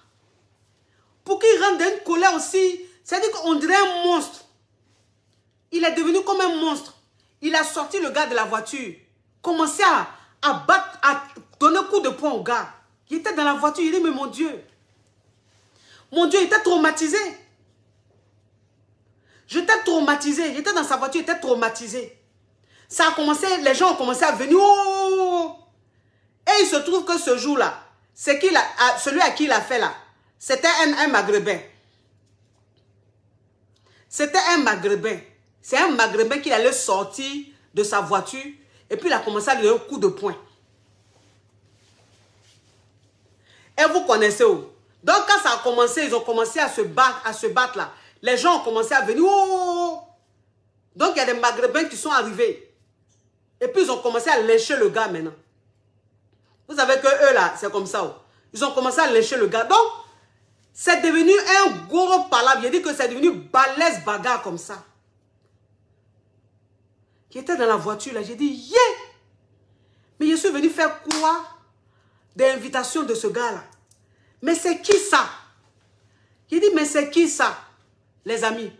Pour qu'il rende une colère aussi... C'est-à-dire qu'on dirait un monstre. Il est devenu comme un monstre. Il a sorti le gars de la voiture. Commencé à battre, à donner un coup de poing au gars. Il était dans la voiture, il dit, mais mon Dieu, il était traumatisé. J'étais traumatisé. J'étais dans sa voiture, j'étais traumatisé. Ça a commencé, les gens ont commencé à venir. Oh! Et il se trouve que ce jour-là, celui à qui il a fait là, c'était un Maghrébin. C'était un Maghrébin. C'est un Maghrébin qui allait sortir de sa voiture et puis il a commencé à lui donner un coup de poing. Et vous connaissez où? Donc quand ça a commencé, ils ont commencé à se battre là. Les gens ont commencé à venir. Oh! Donc il y a des Maghrébins qui sont arrivés. Et puis ils ont commencé à lécher le gars maintenant. Vous savez que eux là, c'est comme ça. Oh. Ils ont commencé à lécher le gars. Donc, c'est devenu un gros palabre. Il dit que c'est devenu balèze bagarre comme ça. J'étais dans la voiture là, j'ai dit, yeah! Mais je suis venu faire quoi des invitations de ce gars là? Mais c'est qui ça? J'ai dit, mais c'est qui ça? Les amis.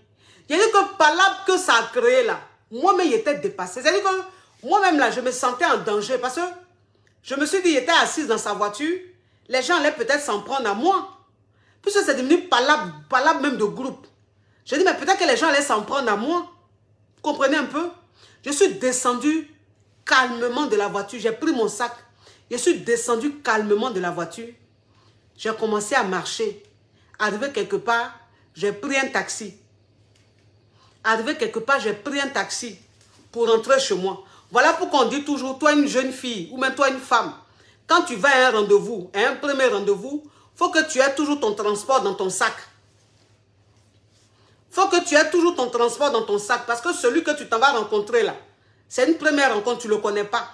J'ai dit que palabre que ça a créé là, moi-même j'étais dépassé. C'est-à-dire que moi-même là, je me sentais en danger parce que je me suis dit, il était assise dans sa voiture, les gens allaient peut-être s'en prendre à moi. Puisque c'est devenu palabre même de groupe. J'ai dit, mais peut-être que les gens allaient s'en prendre à moi. Vous comprenez un peu? Je suis descendu calmement de la voiture. J'ai pris mon sac. Je suis descendu calmement de la voiture. J'ai commencé à marcher. Arrivé quelque part, j'ai pris un taxi. Arrivé quelque part, j'ai pris un taxi pour rentrer chez moi. Voilà pourquoi on dit toujours, toi une jeune fille ou même toi une femme, quand tu vas à un rendez-vous, à un premier rendez-vous, il faut que tu aies toujours ton transport dans ton sac. Il faut que tu aies toujours ton transport dans ton sac parce que celui que tu t'en vas rencontrer là, c'est une première rencontre, tu ne le connais pas.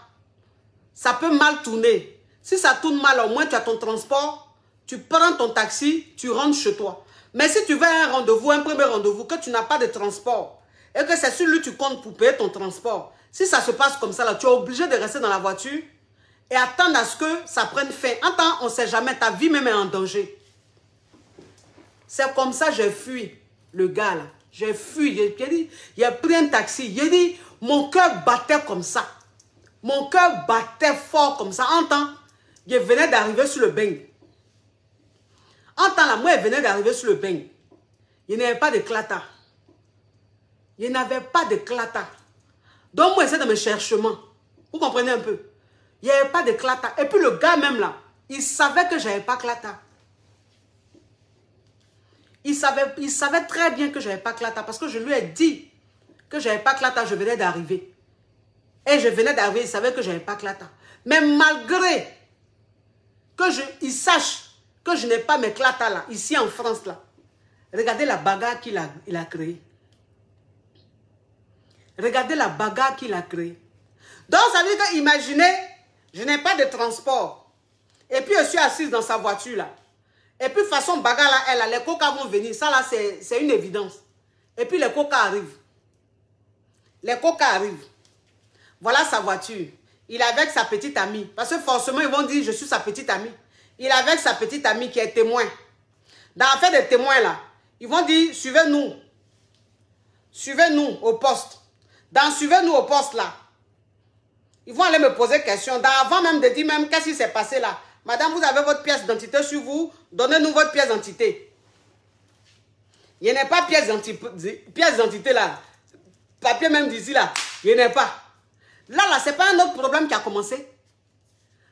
Ça peut mal tourner. Si ça tourne mal, au moins tu as ton transport, tu prends ton taxi, tu rentres chez toi. Mais si tu vas à un rendez-vous, un premier rendez-vous, que tu n'as pas de transport et que c'est celui que tu comptes pour payer ton transport, si ça se passe comme ça, là, tu es obligé de rester dans la voiture et attendre à ce que ça prenne fin. En temps, on ne sait jamais, ta vie même est en danger. C'est comme ça que j'ai fui le gars là. J'ai fui, il a pris un taxi. J'ai dit, mon cœur battait comme ça. Mon cœur battait fort comme ça. En temps, je venais d'arriver sur le bain. En temps là, moi, je venais d'arriver sur le bain. Il n'y avait pas de clata. Il n'avait pas de clata. Donc, moi, j'essaie de me cherchement. Vous comprenez un peu? Il n'y avait pas de clata. Et puis, le gars même là, il savait que je n'avais pas clata. Il savait très bien que je n'avais pas clata parce que je lui ai dit que je n'avais pas clata, je venais d'arriver. Et je venais d'arriver, il savait que je n'avais pas clata. Mais malgré que il sache que je n'ai pas mes clatas là, ici en France là, regardez la bagarre qu'il a créée. Regardez la bagarre qu'il a créée. Donc, ça veut dire que, imaginez, je n'ai pas de transport. Et puis, je suis assise dans sa voiture, là. Et puis, façon bagarre, là, elle, les coca vont venir. Ça, là, c'est une évidence. Et puis, les coca arrivent. Les coca arrivent. Voilà sa voiture. Il est avec sa petite amie. Parce que forcément, ils vont dire, je suis sa petite amie. Il est avec sa petite amie qui est témoin. Dans l'affaire des témoins, là, ils vont dire, suivez-nous. Suivez-nous au poste. Dans suivez-nous au poste, là. Ils vont aller me poser question. Avant même de dire même qu'est-ce qui s'est passé là. Madame, vous avez votre pièce d'identité sur vous. Donnez-nous votre pièce d'identité. Il n'y a pas pièce d'identité là. Papier même d'ici là. Il n'y en a pas. Là, ce n'est pas un autre problème qui a commencé.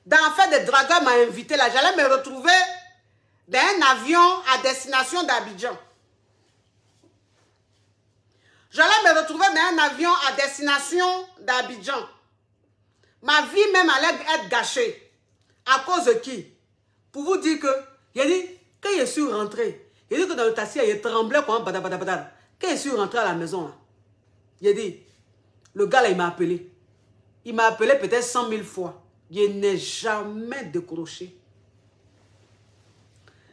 Dans l'affaire des dragueurs m'a invité là. J'allais me retrouver dans un avion à destination d'Abidjan. J'allais me retrouver dans un avion à destination d'Abidjan. Ma vie même allait être gâchée. À cause de qui? Pour vous dire que, il a dit, quand je suis rentré, il a dit que dans le taxi, il tremblait comme un badabadabadab. Quand je suis rentré à la maison, là, il a dit, le gars là, il m'a appelé. Il m'a appelé peut-être 100 000 fois. Je n'ai jamais décroché.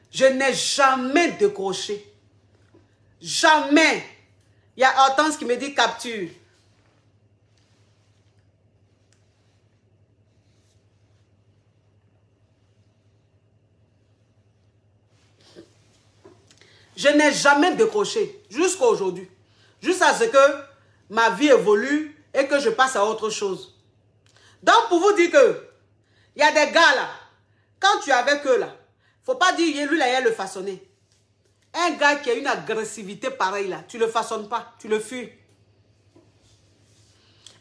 Je n'ai jamais décroché. Jamais. Il y a Hortense qui me dit capture. Je n'ai jamais décroché jusqu'à aujourd'hui. Jusqu'à ce que ma vie évolue et que je passe à autre chose. Donc, pour vous dire que il y a des gars là, quand tu es avec eux là, il ne faut pas dire lui là, il a le façonné. Un gars qui a une agressivité pareille là, tu ne le façonnes pas, tu le fuis.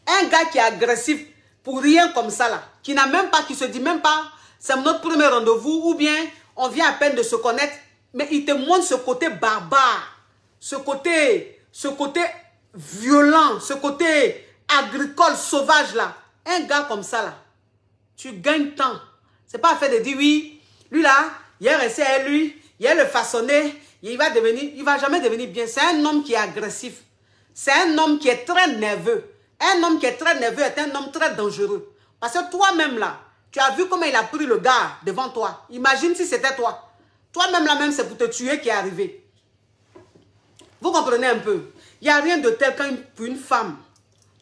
Un gars qui est agressif pour rien comme ça là, qui n'a même pas, qui se dit même pas, c'est notre premier rendez-vous ou bien on vient à peine de se connaître. Mais il te montre ce côté barbare, ce côté violent, ce côté agricole, sauvage là. Un gars comme ça là, tu gagnes temps. C'est pas à faire de dire oui, lui là, il est resté à lui, il est le façonné, il va jamais devenir bien. C'est un homme qui est agressif. C'est un homme qui est très nerveux. Un homme qui est très nerveux est un homme très dangereux. Parce que toi-même là, tu as vu comment il a pris le gars devant toi. Imagine si c'était toi. Toi-même là même, c'est pour te tuer qui est arrivé. Vous comprenez un peu? Il n'y a rien de tel pour une femme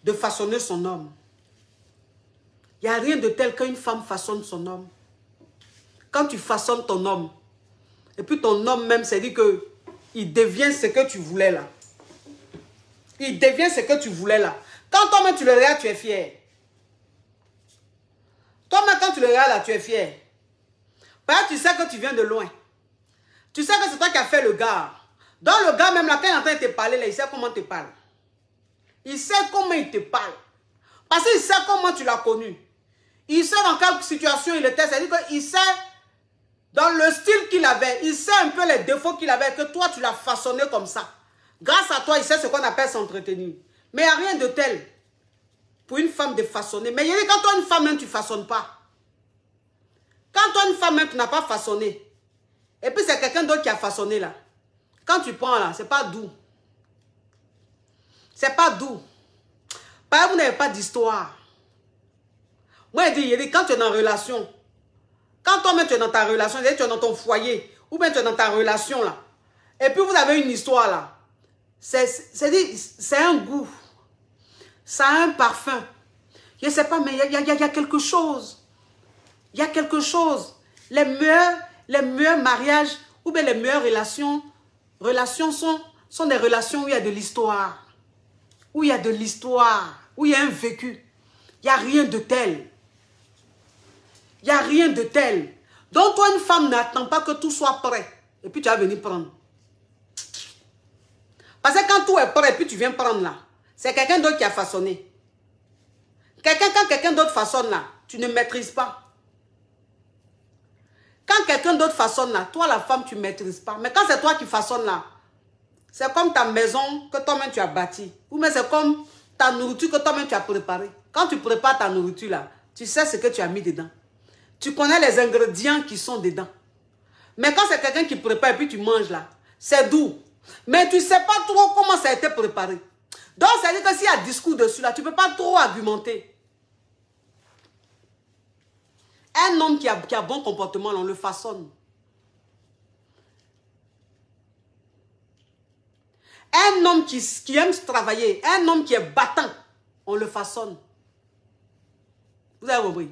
de façonner son homme. Il n'y a rien de tel qu'une femme façonne son homme. Quand tu façonnes ton homme, et puis ton homme même, c'est dit que il devient ce que tu voulais là. Il devient ce que tu voulais là. Quand toi-même tu le regardes, tu es fier. Toi-même quand tu le regardes là, tu es fier. Parce que tu sais que tu viens de loin. Tu sais que c'est toi qui as fait le gars. Donc le gars même là, quand il est en train de te parler là, il sait comment te parle. Il sait comment il te parle. Parce qu'il sait comment tu l'as connu. Il sait dans quelle situation il était. C'est-à-dire qu'il sait dans le style qu'il avait. Il sait un peu les défauts qu'il avait. Que toi tu l'as façonné comme ça. Grâce à toi, il sait ce qu'on appelle s'entretenir. Mais il n'y a rien de tel pour une femme de façonner. Mais il y a quand toi une femme même tu ne façonnes pas. Quand toi une femme même tu n'as pas façonné. Et puis c'est quelqu'un d'autre qui a façonné là. Quand tu prends là, c'est pas doux. C'est pas doux. Parce que vous n'avez pas d'histoire. Moi, il dit, quand tu es en relation, quand toi-même tu es dans ta relation, tu es dans ton foyer, ou bien tu es dans ta relation là, et puis vous avez une histoire là, c'est un goût. Ça a un parfum. Je ne sais pas, mais il y a quelque chose. Il y a quelque chose. Les meilleurs mariages ou bien les meilleures relations sont des relations où il y a de l'histoire. Où il y a de l'histoire. Où il y a un vécu. Il n'y a rien de tel. Il n'y a rien de tel. Donc toi, une femme n'attend pas que tout soit prêt. Et puis tu vas venir prendre. Parce que quand tout est prêt et puis tu viens prendre là, c'est quelqu'un d'autre qui a façonné. Quand quelqu'un d'autre façonne là, tu ne maîtrises pas. Quand quelqu'un d'autre façonne là, toi la femme, tu ne maîtrises pas. Mais quand c'est toi qui façonne là, c'est comme ta maison que toi-même tu as bâtie. Ou bien c'est comme ta nourriture que toi-même tu as préparée. Quand tu prépares ta nourriture là, tu sais ce que tu as mis dedans. Tu connais les ingrédients qui sont dedans. Mais quand c'est quelqu'un qui prépare et puis tu manges là, c'est doux. Mais tu ne sais pas trop comment ça a été préparé. Donc ça veut dire que s'il y a discours dessus là, tu ne peux pas trop argumenter. Un homme qui a bon comportement, on le façonne. Un homme qui aime travailler, un homme qui est battant, on le façonne. Vous avez compris?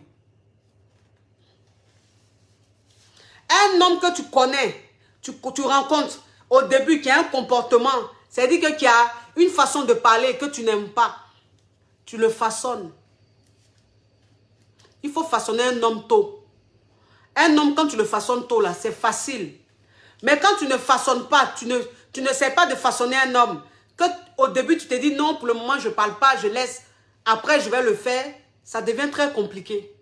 Un homme que tu connais, tu rencontres au début qui a un comportement, c'est-à-dire qu'il a une façon de parler que tu n'aimes pas, tu le façonnes. Il faut façonner un homme tôt. Un homme, quand tu le façonnes tôt, là, c'est facile. Mais quand tu ne façonnes pas, tu ne sais pas de façonner un homme, que au début tu te dis non, pour le moment je ne parle pas, je laisse, après je vais le faire, ça devient très compliqué.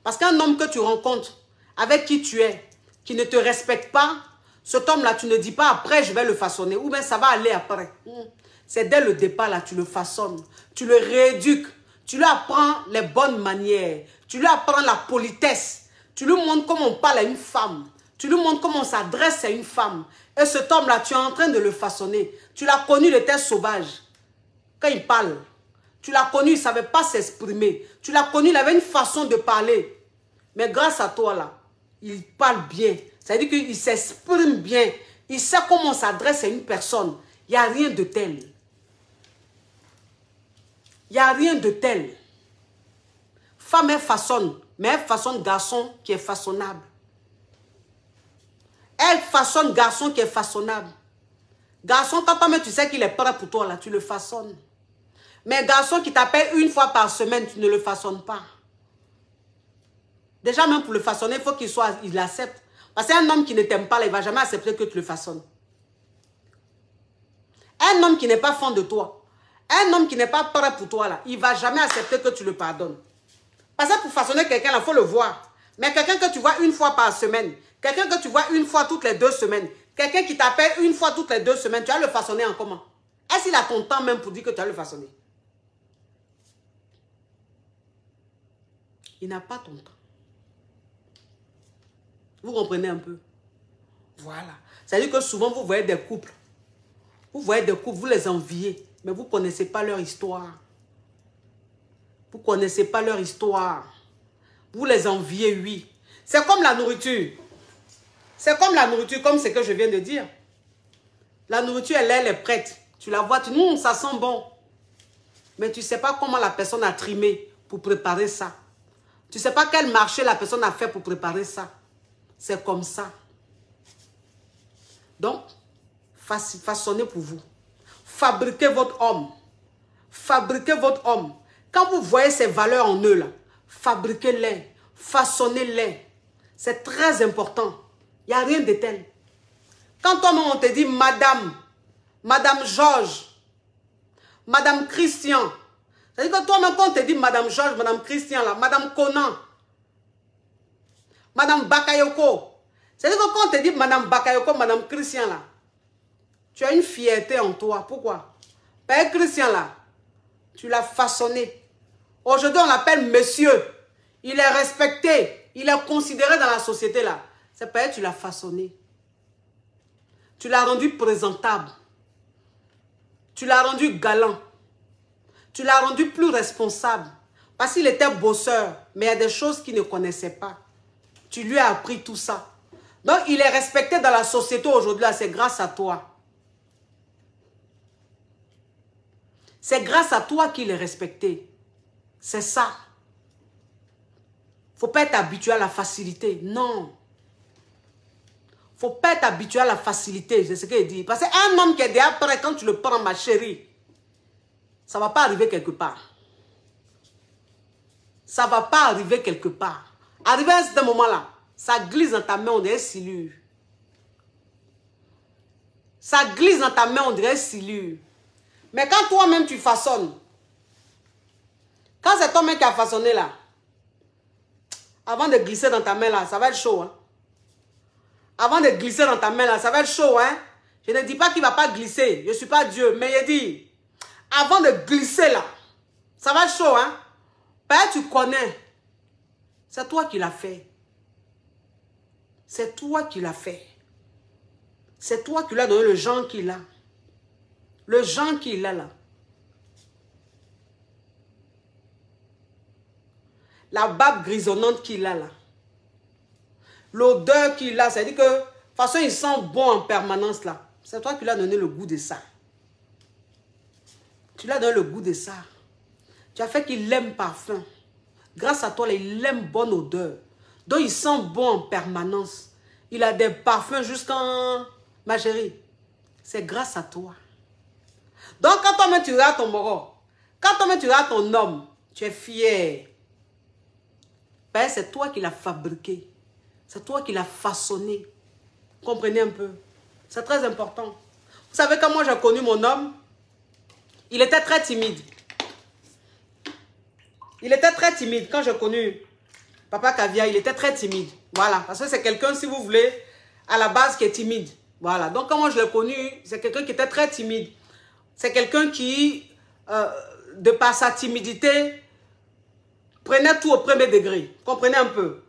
Parce qu'un homme que tu rencontres, avec qui tu es, qui ne te respecte pas, cet homme-là, tu ne dis pas après je vais le façonner, ou bien ça va aller après. C'est dès le départ, là, tu le façonnes, tu le rééduques, tu lui apprends les bonnes manières, tu lui apprends la politesse, tu lui montres comment on parle à une femme, tu lui montres comment on s'adresse à une femme. Et cet homme-là, tu es en train de le façonner. Tu l'as connu, il était sauvage. Quand il parle, tu l'as connu, il ne savait pas s'exprimer. Tu l'as connu, il avait une façon de parler. Mais grâce à toi, là, il parle bien. C'est-à-dire qu'il s'exprime bien. Il sait comment on s'adresse à une personne. Il n'y a rien de tel. Il n'y a rien de tel. Femme, elle façonne, mais elle façonne garçon qui est façonnable. Elle façonne garçon qui est façonnable. Garçon, quand toi-même tu sais qu'il est prêt pour toi, là, tu le façonnes. Mais garçon qui t'appelle une fois par semaine, tu ne le façonnes pas. Déjà, même pour le façonner, il faut qu'il accepte. Parce qu'un homme qui ne t'aime pas, là, il ne va jamais accepter que tu le façonnes. Un homme qui n'est pas fan de toi, un homme qui n'est pas prêt pour toi, là, il ne va jamais accepter que tu le pardonnes. Parce que pour façonner quelqu'un, il faut le voir. Mais quelqu'un que tu vois une fois par semaine, quelqu'un que tu vois une fois toutes les 2 semaines, quelqu'un qui t'appelle une fois toutes les 2 semaines, tu vas le façonner en comment? Est-ce qu'il a ton temps même pour dire que tu vas le façonner? Il n'a pas ton temps. Vous comprenez un peu? Voilà. C'est-à-dire que souvent, vous voyez des couples. Vous voyez des couples, vous les enviez, mais vous ne connaissez pas leur histoire. Vous ne connaissez pas leur histoire. Vous les enviez, oui. C'est comme la nourriture. C'est comme la nourriture, comme ce que je viens de dire. La nourriture, elle est prête. Tu la vois, ça sent bon. Mais tu ne sais pas comment la personne a trimé pour préparer ça. Tu ne sais pas quel marché la personne a fait pour préparer ça. C'est comme ça. Donc, façonnez pour vous. Fabriquez votre homme. Fabriquez votre homme. Quand vous voyez ces valeurs en eux, là, fabriquez-les. Façonnez-les. C'est très important. Il n'y a rien de tel. Quand toi-même on te dit Madame Georges, Madame Christian, c'est-à-dire que toi-même quand on te dit Madame Georges, Madame Christian, là, Madame Conan, Madame Bakayoko, c'est-à-dire que quand on te dit Madame Bakayoko, Madame Christian, là, tu as une fierté en toi. Pourquoi? Père Christian, là, tu l'as façonné. Aujourd'hui, on l'appelle monsieur. Il est respecté. Il est considéré dans la société, là. C'est parce que tu l'as façonné. Tu l'as rendu présentable. Tu l'as rendu galant. Tu l'as rendu plus responsable. Parce qu'il était bosseur, mais il y a des choses qu'il ne connaissait pas. Tu lui as appris tout ça. Donc, il est respecté dans la société aujourd'hui. C'est grâce à toi. C'est grâce à toi qu'il est respecté. C'est ça. Il ne faut pas être habitué à la facilité. Non. Il ne faut pas être habitué à la facilité. C'est ce qu'il dit. Parce qu'un homme qui est déjà prêt, quand tu le prends, ma chérie, ça ne va pas arriver quelque part. Ça ne va pas arriver quelque part. Arrivé à ce moment-là, ça glisse dans ta main, on dirait silure. Ça glisse dans ta main, on dirait silure. Mais quand toi-même tu façonnes, quand c'est toi-même qui a façonné là, avant de glisser dans ta main là, ça va être chaud. Hein? Avant de glisser dans ta main là, ça va être chaud. Hein? Je ne dis pas qu'il ne va pas glisser. Je ne suis pas Dieu. Mais il dit, avant de glisser là, ça va être chaud. Hein? Ben, tu connais. C'est toi qui l'as fait. C'est toi qui l'as fait. C'est toi qui lui as donné le genre qu'il a. Le genre qu'il a là. La barbe grisonnante qu'il a là. l'odeur qu'il a, c'est-à-dire que, de toute façon, il sent bon en permanence là. C'est toi qui lui as donné le goût de ça. Tu lui as donné le goût de ça. Tu as fait qu'il aime parfum. Grâce à toi, il aime bonne odeur. Donc, il sent bon en permanence. Il a des parfums jusqu'en... Ma chérie, c'est grâce à toi. Donc, quand toi-même tu regardes ton moro, quand toi-même tu regardes ton homme, tu es fier. Ben, c'est toi qui l'as fabriqué. C'est toi qui l'as façonné. Comprenez un peu. C'est très important. Vous savez, quand moi j'ai connu mon homme, il était très timide. Il était très timide. Quand j'ai connu Papa Caviar, il était très timide. Voilà. Parce que c'est quelqu'un, si vous voulez, à la base qui est timide. Voilà. Donc, quand moi je l'ai connu, c'est quelqu'un qui était très timide. C'est quelqu'un qui, de par sa timidité, prenait tout au premier degré. Comprenez un peu.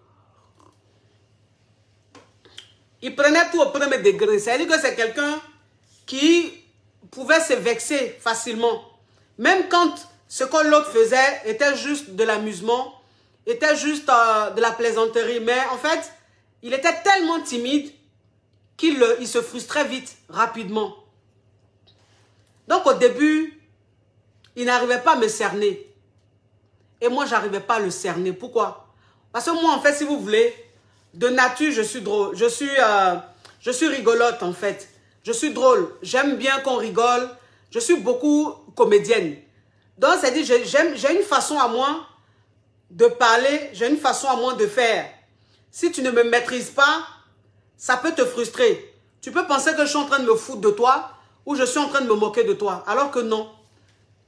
Il prenait tout au premier degré. C'est-à-dire que c'est quelqu'un qui pouvait se vexer facilement. Même quand ce que l'autre faisait était juste de l'amusement, était juste de la plaisanterie. Mais en fait, il était tellement timide qu'il se frustrait vite, rapidement. Donc au début, il n'arrivait pas à me cerner. Et moi, je n'arrivais pas à le cerner. Pourquoi? Parce que moi, en fait, si vous voulez, de nature, je suis drôle. Je suis rigolote, en fait. Je suis drôle. J'aime bien qu'on rigole. Je suis beaucoup comédienne. Donc, c'est-à-dire, j'ai une façon à moi de parler. J'ai une façon à moi de faire. Si tu ne me maîtrises pas, ça peut te frustrer. Tu peux penser que je suis en train de me foutre de toi ou je suis en train de me moquer de toi. Alors que non.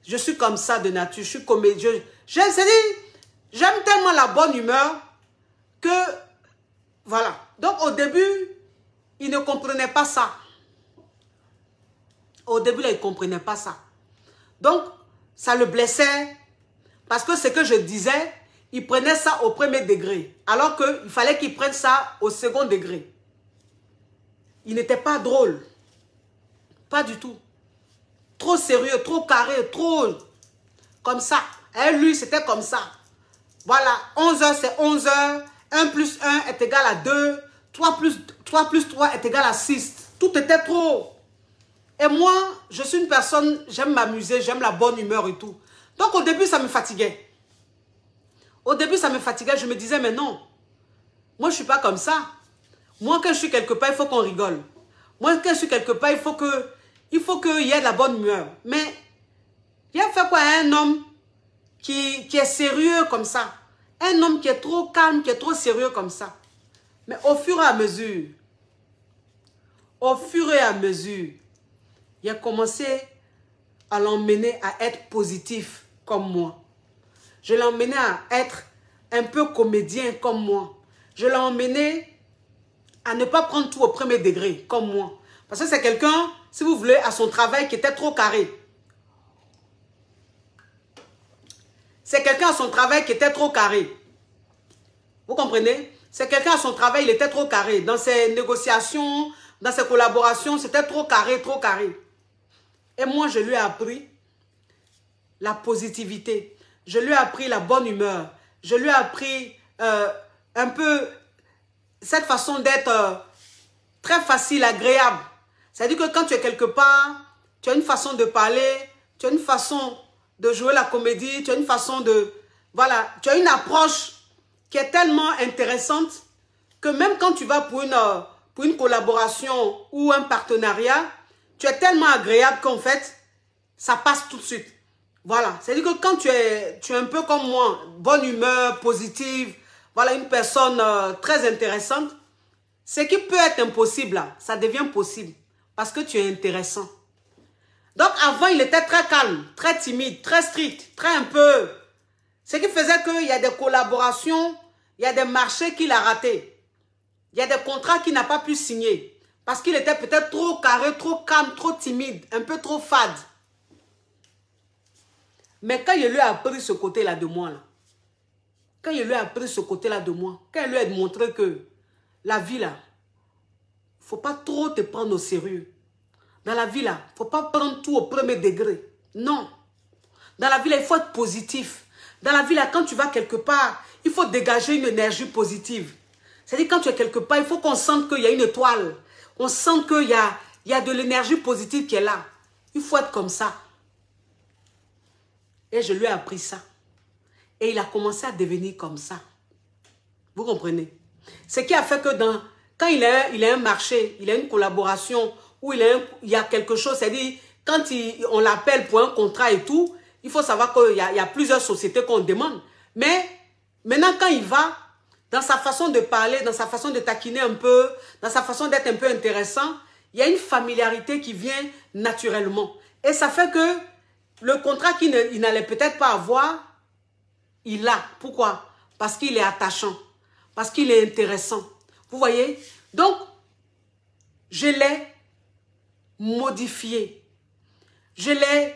Je suis comme ça de nature. Je suis comédienne. J'aime tellement la bonne humeur que... Voilà. Donc, au début, il ne comprenait pas ça. Au début, là, il ne comprenait pas ça. Donc, ça le blessait. Parce que ce que je disais, il prenait ça au premier degré. Alors qu'il fallait qu'il prenne ça au second degré. Il n'était pas drôle. Pas du tout. Trop sérieux, trop carré, trop... Comme ça. Et lui, c'était comme ça. Voilà. 11h, c'est 11h. 1 plus 1 est égal à 2. 3 plus 3 est égal à 6. Tout était trop. Et moi, je suis une personne, j'aime m'amuser, j'aime la bonne humeur et tout. Donc au début, ça me fatiguait. Au début, ça me fatiguait. Je me disais, mais non. Moi, je ne suis pas comme ça. Moi, quand je suis quelque part, il faut qu'on rigole. Moi, quand je suis quelque part, il faut qu'il y ait de la bonne humeur. Mais, il a fait quoi à un homme qui est sérieux comme ça? Un homme qui est trop calme, qui est trop sérieux comme ça. Mais au fur et à mesure, il a commencé à l'emmener à être positif comme moi. Je l'ai emmené à être un peu comédien comme moi. Je l'ai emmené à ne pas prendre tout au premier degré comme moi. Parce que c'est quelqu'un, si vous voulez, à son travail qui était trop carré. C'est quelqu'un à son travail qui était trop carré. Vous comprenez? C'est quelqu'un à son travail, il était trop carré. Dans ses négociations, dans ses collaborations, c'était trop carré, trop carré. Et moi, je lui ai appris la positivité. Je lui ai appris la bonne humeur. Je lui ai appris un peu cette façon d'être très facile, agréable. C'est-à-dire que quand tu es quelque part, tu as une façon de parler, tu as une façon de jouer la comédie, tu as une façon de... Voilà, tu as une approche qui est tellement intéressante que même quand tu vas pour une collaboration ou un partenariat, tu es tellement agréable qu'en fait, ça passe tout de suite. Voilà, c'est-à-dire que quand tu es un peu comme moi, bonne humeur, positive, voilà, une personne très intéressante, ce qui peut être impossible, là, ça devient possible parce que tu es intéressant. Donc avant, il était très calme, très timide, très strict, très un peu... Ce qui faisait qu'il y a des collaborations, il y a des marchés qu'il a ratés. Il y a des contrats qu'il n'a pas pu signer. Parce qu'il était peut-être trop carré, trop calme, trop timide, un peu trop fade. Mais quand il lui a appris ce côté-là de moi, là, quand il lui a appris ce côté-là de moi, quand il lui a montré que la vie, là, il ne faut pas trop te prendre au sérieux. Dans la vie, là, il ne faut pas prendre tout au premier degré. Non. Dans la vie, là, il faut être positif. Dans la vie, là, quand tu vas quelque part, il faut dégager une énergie positive. C'est-à-dire quand tu es quelque part, il faut qu'on sente qu'il y a une étoile. On sent qu'il y a de l'énergie positive qui est là. Il faut être comme ça. Et je lui ai appris ça. Et il a commencé à devenir comme ça. Vous comprenez? Ce qui a fait que quand il a un marché, il a une collaboration, ou il y a quelque chose, c'est-à-dire quand on l'appelle pour un contrat et tout, il faut savoir qu'il y a plusieurs sociétés qu'on demande. Mais maintenant, quand il va, dans sa façon de parler, dans sa façon de taquiner un peu, dans sa façon d'être un peu intéressant, il y a une familiarité qui vient naturellement. Et ça fait que le contrat qu'il n'allait peut-être pas avoir, il l'a. Pourquoi? Parce qu'il est attachant. Parce qu'il est intéressant. Vous voyez? Donc, je l'ai modifié. Je l'ai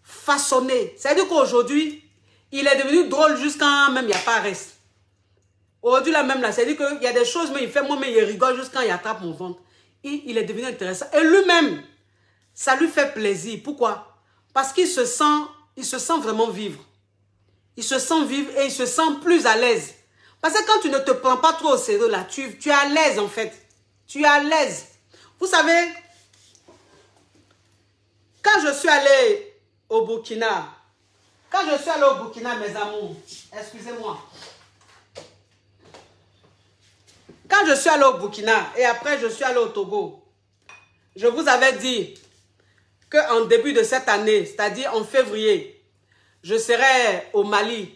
façonné. C'est-à-dire qu'aujourd'hui, il est devenu drôle jusqu'à même il n'y a pas reste. Aujourd'hui, là même, là, c'est-à-dire qu'il y a des choses, mais il fait moi, mais il rigole jusqu'à il attrape mon ventre. Et il est devenu intéressant. Et lui-même, ça lui fait plaisir. Pourquoi? Parce qu'il se sent vraiment vivre. Il se sent vivre et il se sent plus à l'aise. Parce que quand tu ne te prends pas trop au sérieux là, tu es à l'aise en fait. Tu es à l'aise. Vous savez, quand je suis allé au Burkina, mes amours, excusez-moi. Quand je suis allé au Burkina et après je suis allé au Togo, je vous avais dit qu'en début de cette année, c'est-à-dire en février, je serai au Mali.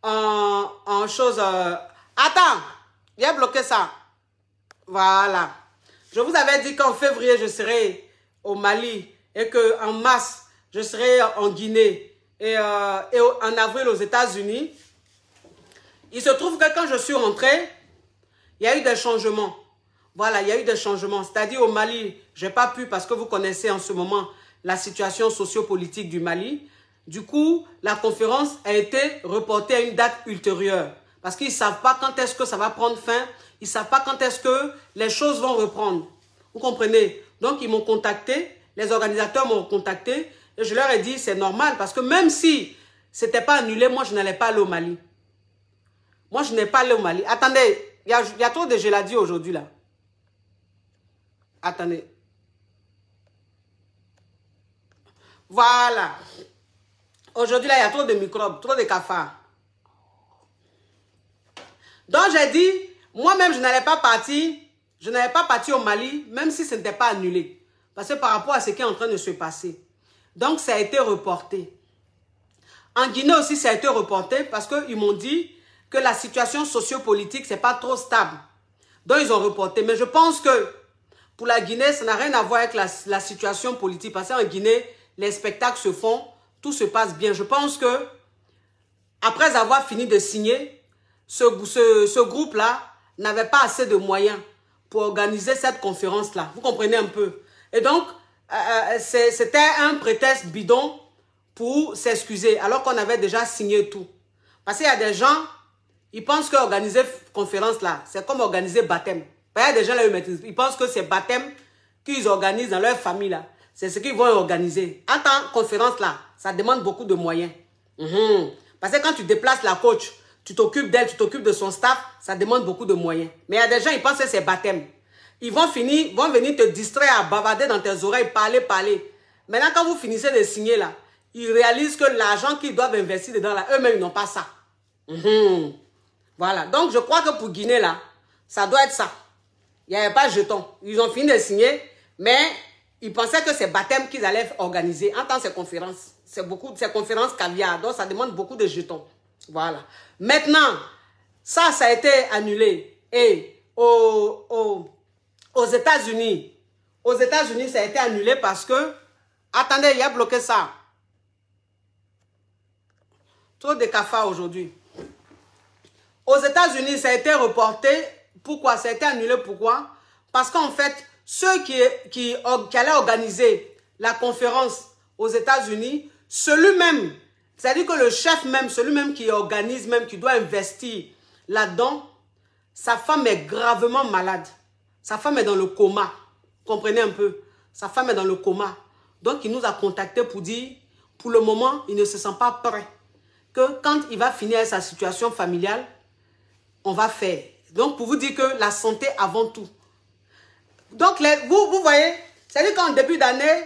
En chose... Attends, viens bloquer ça. Voilà. Je vous avais dit qu'en février, je serai au Mali et qu'en mars, je serai en Guinée et en avril aux États-Unis. Il se trouve que quand je suis rentré, il y a eu des changements. Voilà, il y a eu des changements. C'est-à-dire au Mali, je n'ai pas pu parce que vous connaissez en ce moment la situation sociopolitique du Mali. Du coup, la conférence a été reportée à une date ultérieure. Parce qu'ils ne savent pas quand est-ce que ça va prendre fin. Ils ne savent pas quand est-ce que les choses vont reprendre. Vous comprenez? Donc, ils m'ont contacté. Les organisateurs m'ont contacté. Et je leur ai dit, c'est normal. Parce que même si ce n'était pas annulé, moi, je n'allais pas aller au Mali. Moi, je n'ai pas allé au Mali. Attendez, il y a trop de geladi aujourd'hui, là. Attendez. Voilà. Aujourd'hui, là, il y a trop de microbes, trop de cafards. Donc, j'ai dit, moi-même, je n'allais pas partir au Mali, même si ce n'était pas annulé. Parce que par rapport à ce qui est en train de se passer. Donc, ça a été reporté. En Guinée aussi, ça a été reporté parce qu'ils m'ont dit que la situation sociopolitique, ce n'est pas trop stable. Donc, ils ont reporté. Mais je pense que pour la Guinée, ça n'a rien à voir avec la situation politique. Parce qu'en Guinée, les spectacles se font. Tout se passe bien. Je pense que après avoir fini de signer, ce groupe-là n'avait pas assez de moyens pour organiser cette conférence-là. Vous comprenez un peu? Et donc, c'était un prétexte bidon pour s'excuser, alors qu'on avait déjà signé tout. Parce qu'il y a des gens, ils pensent qu'organiser conférence-là, c'est comme organiser baptême. Il y a des gens là, ils pensent que c'est baptême qu'ils organisent dans leur famille là. C'est ce qu'ils vont organiser. En tant que conférence là, ça demande beaucoup de moyens. Parce que quand tu déplaces la coach, tu t'occupes d'elle, tu t'occupes de son staff, ça demande beaucoup de moyens. Mais il y a des gens, ils pensent que c'est baptême. Ils vont venir te distraire à bavarder dans tes oreilles, parler. Maintenant, quand vous finissez de signer là, ils réalisent que l'argent qu'ils doivent investir dedans là, eux-mêmes, ils n'ont pas ça. Voilà. Donc, je crois que pour Guinée là, ça doit être ça. Il n'y avait pas de jetons. Ils ont fini de signer, mais ils pensaient que c'est baptême qu'ils allaient organiser. En tant que ces conférences, c'est conférences caviar. Donc, ça demande beaucoup de jetons. Voilà. Maintenant, ça a été annulé. Et aux États-Unis, ça a été annulé parce que, attendez, il a bloqué ça. Trop de cafards aujourd'hui. Aux États-Unis, ça a été reporté. Pourquoi? Ça a été annulé. Pourquoi? Parce qu'en fait, ceux qui allaient organiser la conférence aux États-Unis, celui-même, c'est-à-dire que le chef même, celui-même qui organise, même qui doit investir là-dedans, sa femme est gravement malade. Sa femme est dans le coma. Comprenez un peu? Sa femme est dans le coma. Donc, il nous a contactés pour dire, pour le moment, il ne se sent pas prêt. Que quand il va finir sa situation familiale, on va faire. Donc, pour vous dire que la santé avant tout. Donc, vous voyez, c'est-à-dire qu'en début d'année,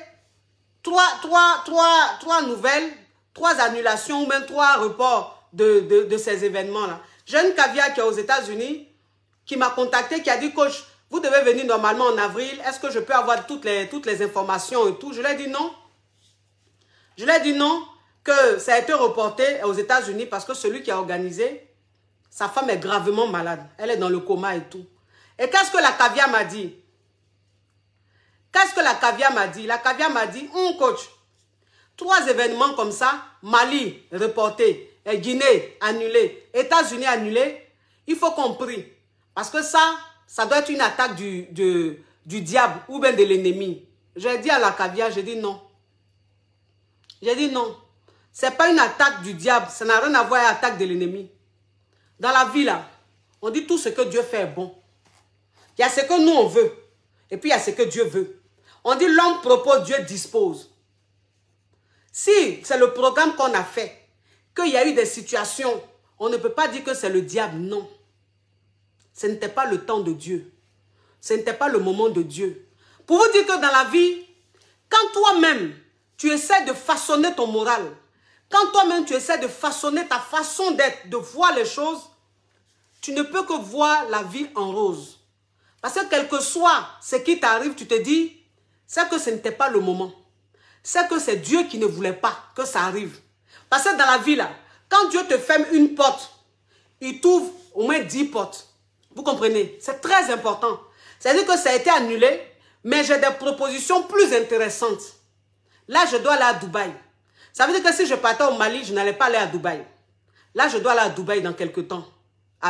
trois nouvelles, 3 annulations ou même 3 reports de ces événements-là. J'ai une caviar qui est aux États-Unis qui m'a contacté, qui a dit, coach, vous devez venir normalement en avril. Est-ce que je peux avoir toutes les informations et tout? Je lui ai dit non. Je lui ai dit non, que ça a été reporté aux États-Unis parce que celui qui a organisé, sa femme est gravement malade. Elle est dans le coma et tout. Et qu'est-ce que la caviar m'a dit? Qu'est-ce que la caviar m'a dit? La caviar m'a dit, coach, 3 événements comme ça, Mali reporté, Guinée annulé, États-Unis annulé, il faut qu'on prie. Parce que ça doit être une attaque du diable ou bien de l'ennemi. J'ai dit à la caviar, j'ai dit non. J'ai dit non. Ce n'est pas une attaque du diable, ça n'a rien à voir avec l'attaque de l'ennemi. Dans la vie là, on dit tout ce que Dieu fait est bon. Il y a ce que nous on veut. Et puis il y a ce que Dieu veut. On dit l'homme propose, Dieu dispose. Si c'est le programme qu'on a fait, qu'il y a eu des situations, on ne peut pas dire que c'est le diable, non. Ce n'était pas le temps de Dieu. Ce n'était pas le moment de Dieu. Pour vous dire que dans la vie, quand toi-même, tu essaies de façonner ton moral, quand toi-même tu essaies de façonner ta façon d'être, de voir les choses, tu ne peux que voir la vie en rose. Parce que quel que soit ce qui t'arrive, tu te dis, c'est que ce n'était pas le moment. C'est que c'est Dieu qui ne voulait pas que ça arrive. Parce que dans la vie, là, quand Dieu te ferme une porte, il t'ouvre au moins 10 portes. Vous comprenez? C'est très important. C'est-à-dire que ça a été annulé, mais j'ai des propositions plus intéressantes. Là, je dois aller à Dubaï. Ça veut dire que si je partais au Mali, je n'allais pas aller à Dubaï. Là, je dois aller à Dubaï dans quelques temps.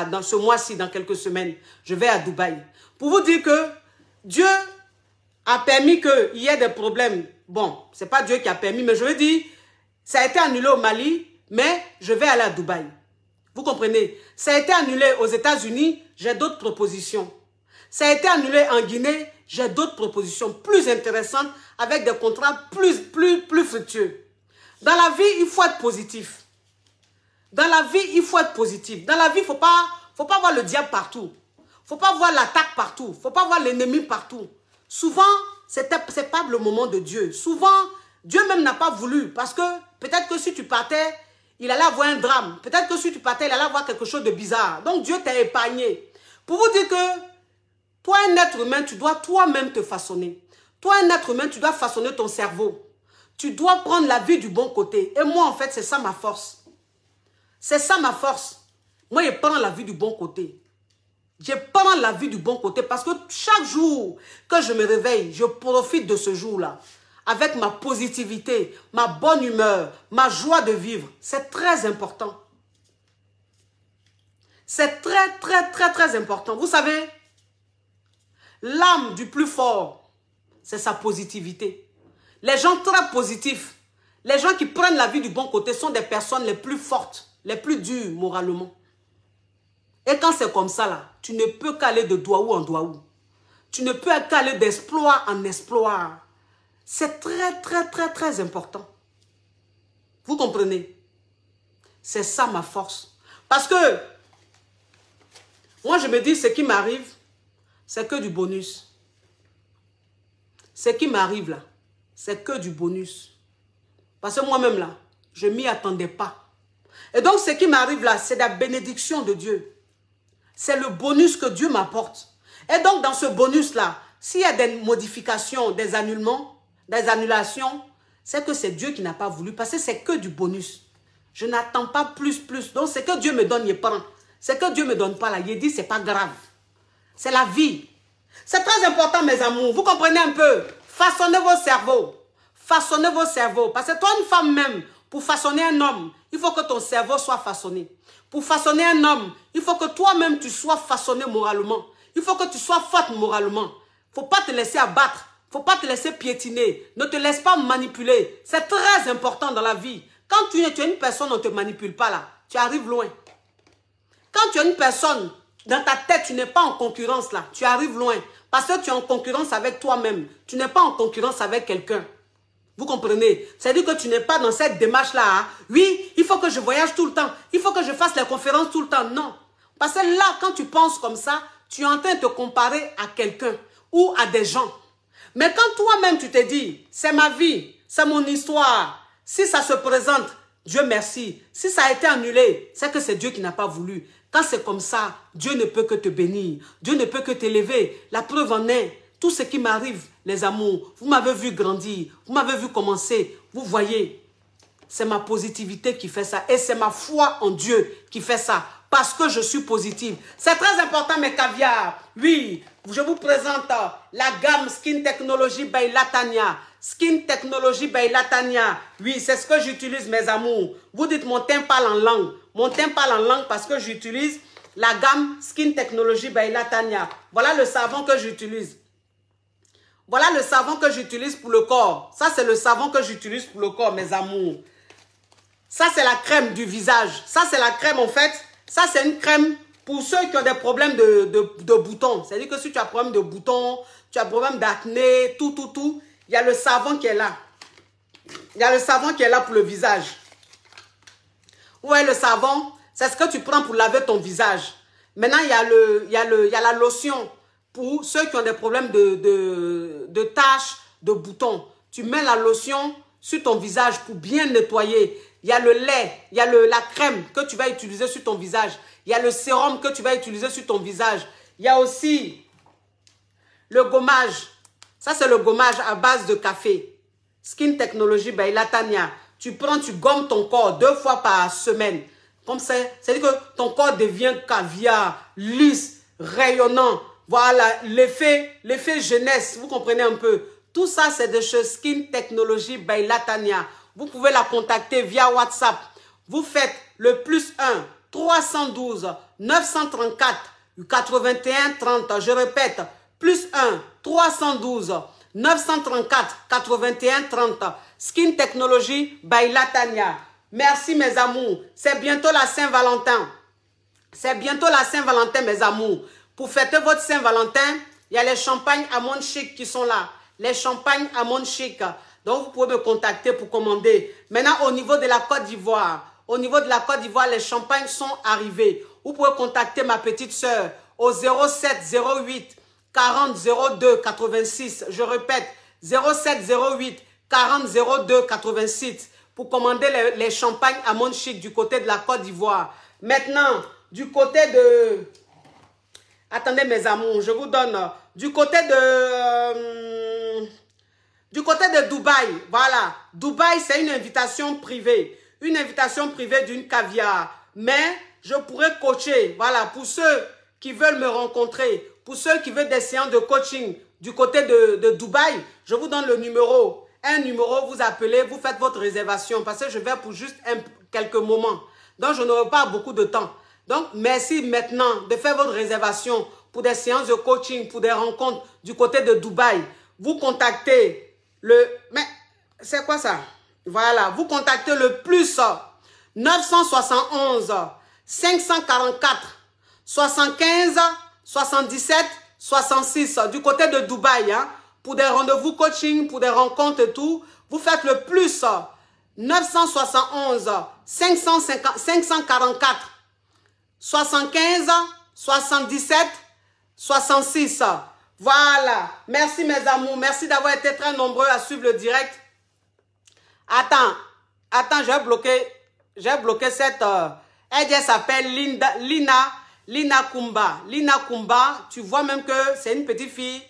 Dans ce mois-ci, dans quelques semaines, je vais à Dubaï. Pour vous dire que Dieu a permis qu'il y ait des problèmes. Bon, ce n'est pas Dieu qui a permis, mais je veux dire, ça a été annulé au Mali, mais je vais aller à Dubaï. Vous comprenez? Ça a été annulé aux États-Unis, j'ai d'autres propositions. Ça a été annulé en Guinée, j'ai d'autres propositions plus intéressantes avec des contrats plus fructueux. Dans la vie, il faut être positif. Dans la vie, il faut être positif. Dans la vie, il ne faut pas voir le diable partout. Il ne faut pas voir l'attaque partout. Il ne faut pas voir l'ennemi partout. Souvent, ce n'est pas le moment de Dieu. Souvent, Dieu même n'a pas voulu. Parce que peut-être que si tu partais, il allait avoir un drame. Peut-être que si tu partais, il allait avoir quelque chose de bizarre. Donc Dieu t'a épargné. Pour vous dire que toi, un être humain, tu dois toi-même te façonner. Toi, un être humain, tu dois façonner ton cerveau. Tu dois prendre la vie du bon côté. Et moi, en fait, c'est ça ma force. C'est ça ma force. Moi, je prends la vie du bon côté. Je prends la vie du bon côté parce que chaque jour que je me réveille, je profite de ce jour-là. Avec ma positivité, ma bonne humeur, ma joie de vivre. C'est très important. C'est très important. Vous savez, l'âme du plus fort, c'est sa positivité. Les gens très positifs, les gens qui prennent la vie du bon côté sont des personnes les plus fortes, les plus dures moralement. Et quand c'est comme ça, là, tu ne peux qu'aller de doigt en doigt. Tu ne peux qu'aller d'exploit en exploit. C'est très important. Vous comprenez? C'est ça ma force. Parce que, moi je me dis, ce qui m'arrive, c'est que du bonus. Ce qui m'arrive là, c'est que du bonus. Parce que moi-même là, je ne m'y attendais pas. Et donc ce qui m'arrive là, c'est la bénédiction de Dieu. C'est le bonus que Dieu m'apporte. Et donc dans ce bonus là, s'il y a des modifications, des annulements, des annulations, c'est que c'est Dieu qui n'a pas voulu. Parce que c'est que du bonus. Je n'attends pas plus. Donc ce que Dieu me donne, il prend. Ce que Dieu ne me donne pas là, il dit c'est pas grave. C'est la vie. C'est très important mes amours. Vous comprenez un peu? Façonnez vos cerveaux. Façonnez vos cerveaux. Parce que toi, une femme même, pour façonner un homme, il faut que ton cerveau soit façonné. Pour façonner un homme, il faut que toi-même tu sois façonné moralement. Il faut que tu sois forte moralement. Il ne faut pas te laisser abattre. Il ne faut pas te laisser piétiner. Ne te laisse pas manipuler. C'est très important dans la vie. Quand tu es une personne, on ne te manipule pas là. Tu arrives loin. Quand tu es une personne, dans ta tête, tu n'es pas en concurrence là. Tu arrives loin. Parce que tu es en concurrence avec toi-même. Tu n'es pas en concurrence avec quelqu'un. Vous comprenez? C'est-à-dire que tu n'es pas dans cette démarche-là. Hein? Oui, il faut que je voyage tout le temps. Il faut que je fasse les conférences tout le temps. Non. Parce que là, quand tu penses comme ça, tu es en train de te comparer à quelqu'un ou à des gens. Mais quand toi-même, tu te dis, c'est ma vie, c'est mon histoire. Si ça se présente, Dieu merci. Si ça a été annulé, c'est que c'est Dieu qui n'a pas voulu. Quand c'est comme ça, Dieu ne peut que te bénir. Dieu ne peut que t'élever. La preuve en est, tout ce qui m'arrive, les amours, vous m'avez vu grandir, vous m'avez vu commencer. Vous voyez, c'est ma positivité qui fait ça. Et c'est ma foi en Dieu qui fait ça. Parce que je suis positive. C'est très important, mes caviars. Oui, je vous présente la gamme Skin Technology by Latanya. Skin Technology by Latanya. Oui, c'est ce que j'utilise, mes amours. Vous dites, mon teint parle en langue. Mon teint parle en langue parce que j'utilise la gamme Skin Technology by Latanya. Voilà le savon que j'utilise. Voilà le savon que j'utilise pour le corps. Ça, c'est le savon que j'utilise pour le corps, mes amours. Ça, c'est la crème du visage. Ça, c'est la crème, en fait. Ça, c'est une crème pour ceux qui ont des problèmes de boutons. C'est-à-dire que si tu as problème de boutons, tu as problème d'acné, tout. Il y a le savon qui est là. Il y a le savon qui est là pour le visage. Vous voyez le savon, c'est ce que tu prends pour laver ton visage. Maintenant, il y a la lotion pour ceux qui ont des problèmes de taches, de boutons. Tu mets la lotion sur ton visage pour bien nettoyer. Il y a le lait, il y a la crème que tu vas utiliser sur ton visage. Il y a le sérum que tu vas utiliser sur ton visage. Il y a aussi le gommage. Ça, c'est le gommage à base de café. Skin Technology by Latanya. Tu prends, tu gommes ton corps 2 fois par semaine. Comme ça, c'est-à-dire que ton corps devient caviar, lisse, rayonnant. Voilà, l'effet jeunesse, vous comprenez un peu. Tout ça, c'est de chez Skin Technology by Latanya. Vous pouvez la contacter via WhatsApp. Vous faites le +1 312 934 81 30. Je répète, +1 312 934 81 30. Skin Technology by Latanya. Merci mes amours. C'est bientôt la Saint-Valentin. C'est bientôt la Saint-Valentin, mes amours. Pour fêter votre Saint-Valentin, il y a les champagnes Amon Chic qui sont là. Les champagnes Amon Chic. Donc, vous pouvez me contacter pour commander. Maintenant, au niveau de la Côte d'Ivoire, les champagnes sont arrivés. Vous pouvez contacter ma petite sœur au 07 08 40 02 86. Je répète, 07 08 40 02 86 pour commander les champagnes Amon Chic du côté de la Côte d'Ivoire. Maintenant, du côté de... Attendez mes amours, je vous donne du côté de Dubaï. Voilà, Dubaï, c'est une invitation privée. Une invitation privée d'une caviar. Mais je pourrais coacher, voilà, pour ceux qui veulent me rencontrer, pour ceux qui veulent des séances de coaching du côté de Dubaï, je vous donne le numéro. Un numéro, vous appelez, vous faites votre réservation parce que je vais pour juste quelques moments. Donc, je n'aurai pas beaucoup de temps. Donc, merci maintenant de faire votre réservation pour des séances de coaching, pour des rencontres du côté de Dubaï. Vous contactez le... Mais, c'est quoi ça? Voilà, vous contactez le +971 544 75 77 66 du côté de Dubaï. Hein, pour des rendez-vous coaching, pour des rencontres et tout. Vous faites le +971 544 75 77 66. Voilà. Merci mes amours. Merci d'avoir été très nombreux à suivre le direct. Attends, j'ai bloqué cette... elle s'appelle Lina Kumba. Lina Kumba, tu vois même que c'est une petite fille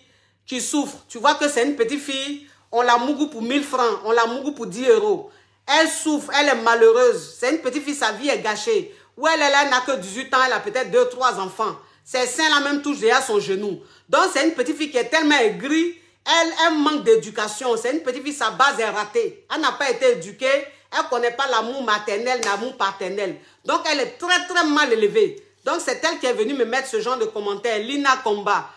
qui souffre. Tu vois que c'est une petite fille. On la mougou pour 1000 francs. On la mougou pour 10 €. Elle souffre, elle est malheureuse. C'est une petite fille, sa vie est gâchée. Où elle est là, elle n'a que 18 ans, elle a peut-être 2-3 enfants. Ses seins là même touchent déjà son genou. Donc c'est une petite fille qui est tellement aigrie, elle manque d'éducation. C'est une petite fille, sa base est ratée. Elle n'a pas été éduquée, elle ne connaît pas l'amour maternel, l'amour paternel. Donc elle est très très mal élevée. Donc c'est elle qui est venue me mettre ce genre de commentaires. Lina Komba,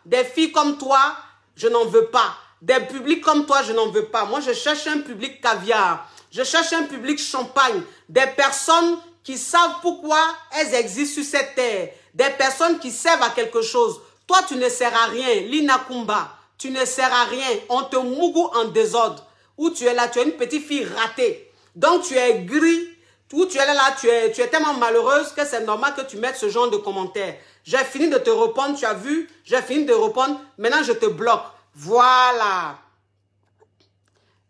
des filles comme toi, je n'en veux pas. Des publics comme toi, je n'en veux pas. Moi, je cherche un public caviar. Je cherche un public champagne. Des personnes qui savent pourquoi elles existent sur cette terre. Des personnes qui servent à quelque chose. Toi, tu ne sers à rien. Lina Kumba, tu ne sers à rien. On te mougou en désordre. Où tu es là, tu es une petite fille ratée. Donc, tu es gris. Où tu es là, tu es tellement malheureuse que c'est normal que tu mettes ce genre de commentaires. J'ai fini de te répondre, tu as vu? J'ai fini de répondre, maintenant je te bloque. Voilà.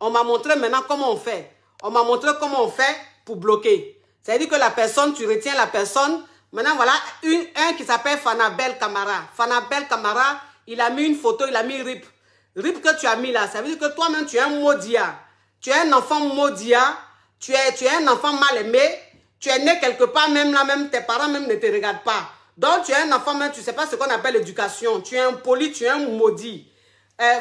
On m'a montré maintenant comment on fait. On m'a montré comment on fait pour bloquer. C'est-à-dire que la personne, tu retiens la personne. Maintenant, voilà, un qui s'appelle Fanabel Camara. Fanabel Camara, il a mis une photo, il a mis RIP. RIP que tu as mis là, ça veut dire que toi-même, tu es un maudia. Tu es un enfant maudia. Tu es un enfant mal aimé. Tu es né quelque part, même là, même tes parents même ne te regardent pas. Donc, tu es un enfant, même tu ne sais pas ce qu'on appelle l'éducation. Tu es un poli, tu es un maudit.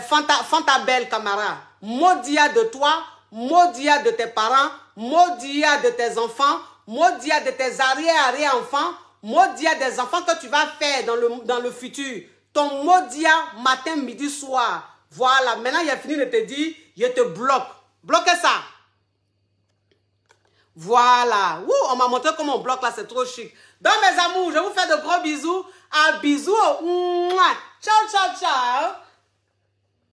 Fantabel Camara, maudia de toi, maudia de tes parents, maudia de tes enfants, maudia de tes arrière-enfants, maudia des enfants que tu vas faire dans le futur. Ton maudia matin, midi, soir. Voilà, maintenant il a fini de te dire, je te bloque. Bloquez ça. Voilà. Ouh, on m'a montré comment on bloque là, c'est trop chic. Donc mes amours, je vous fais de gros bisous. Un bisou. Ciao, ciao, ciao.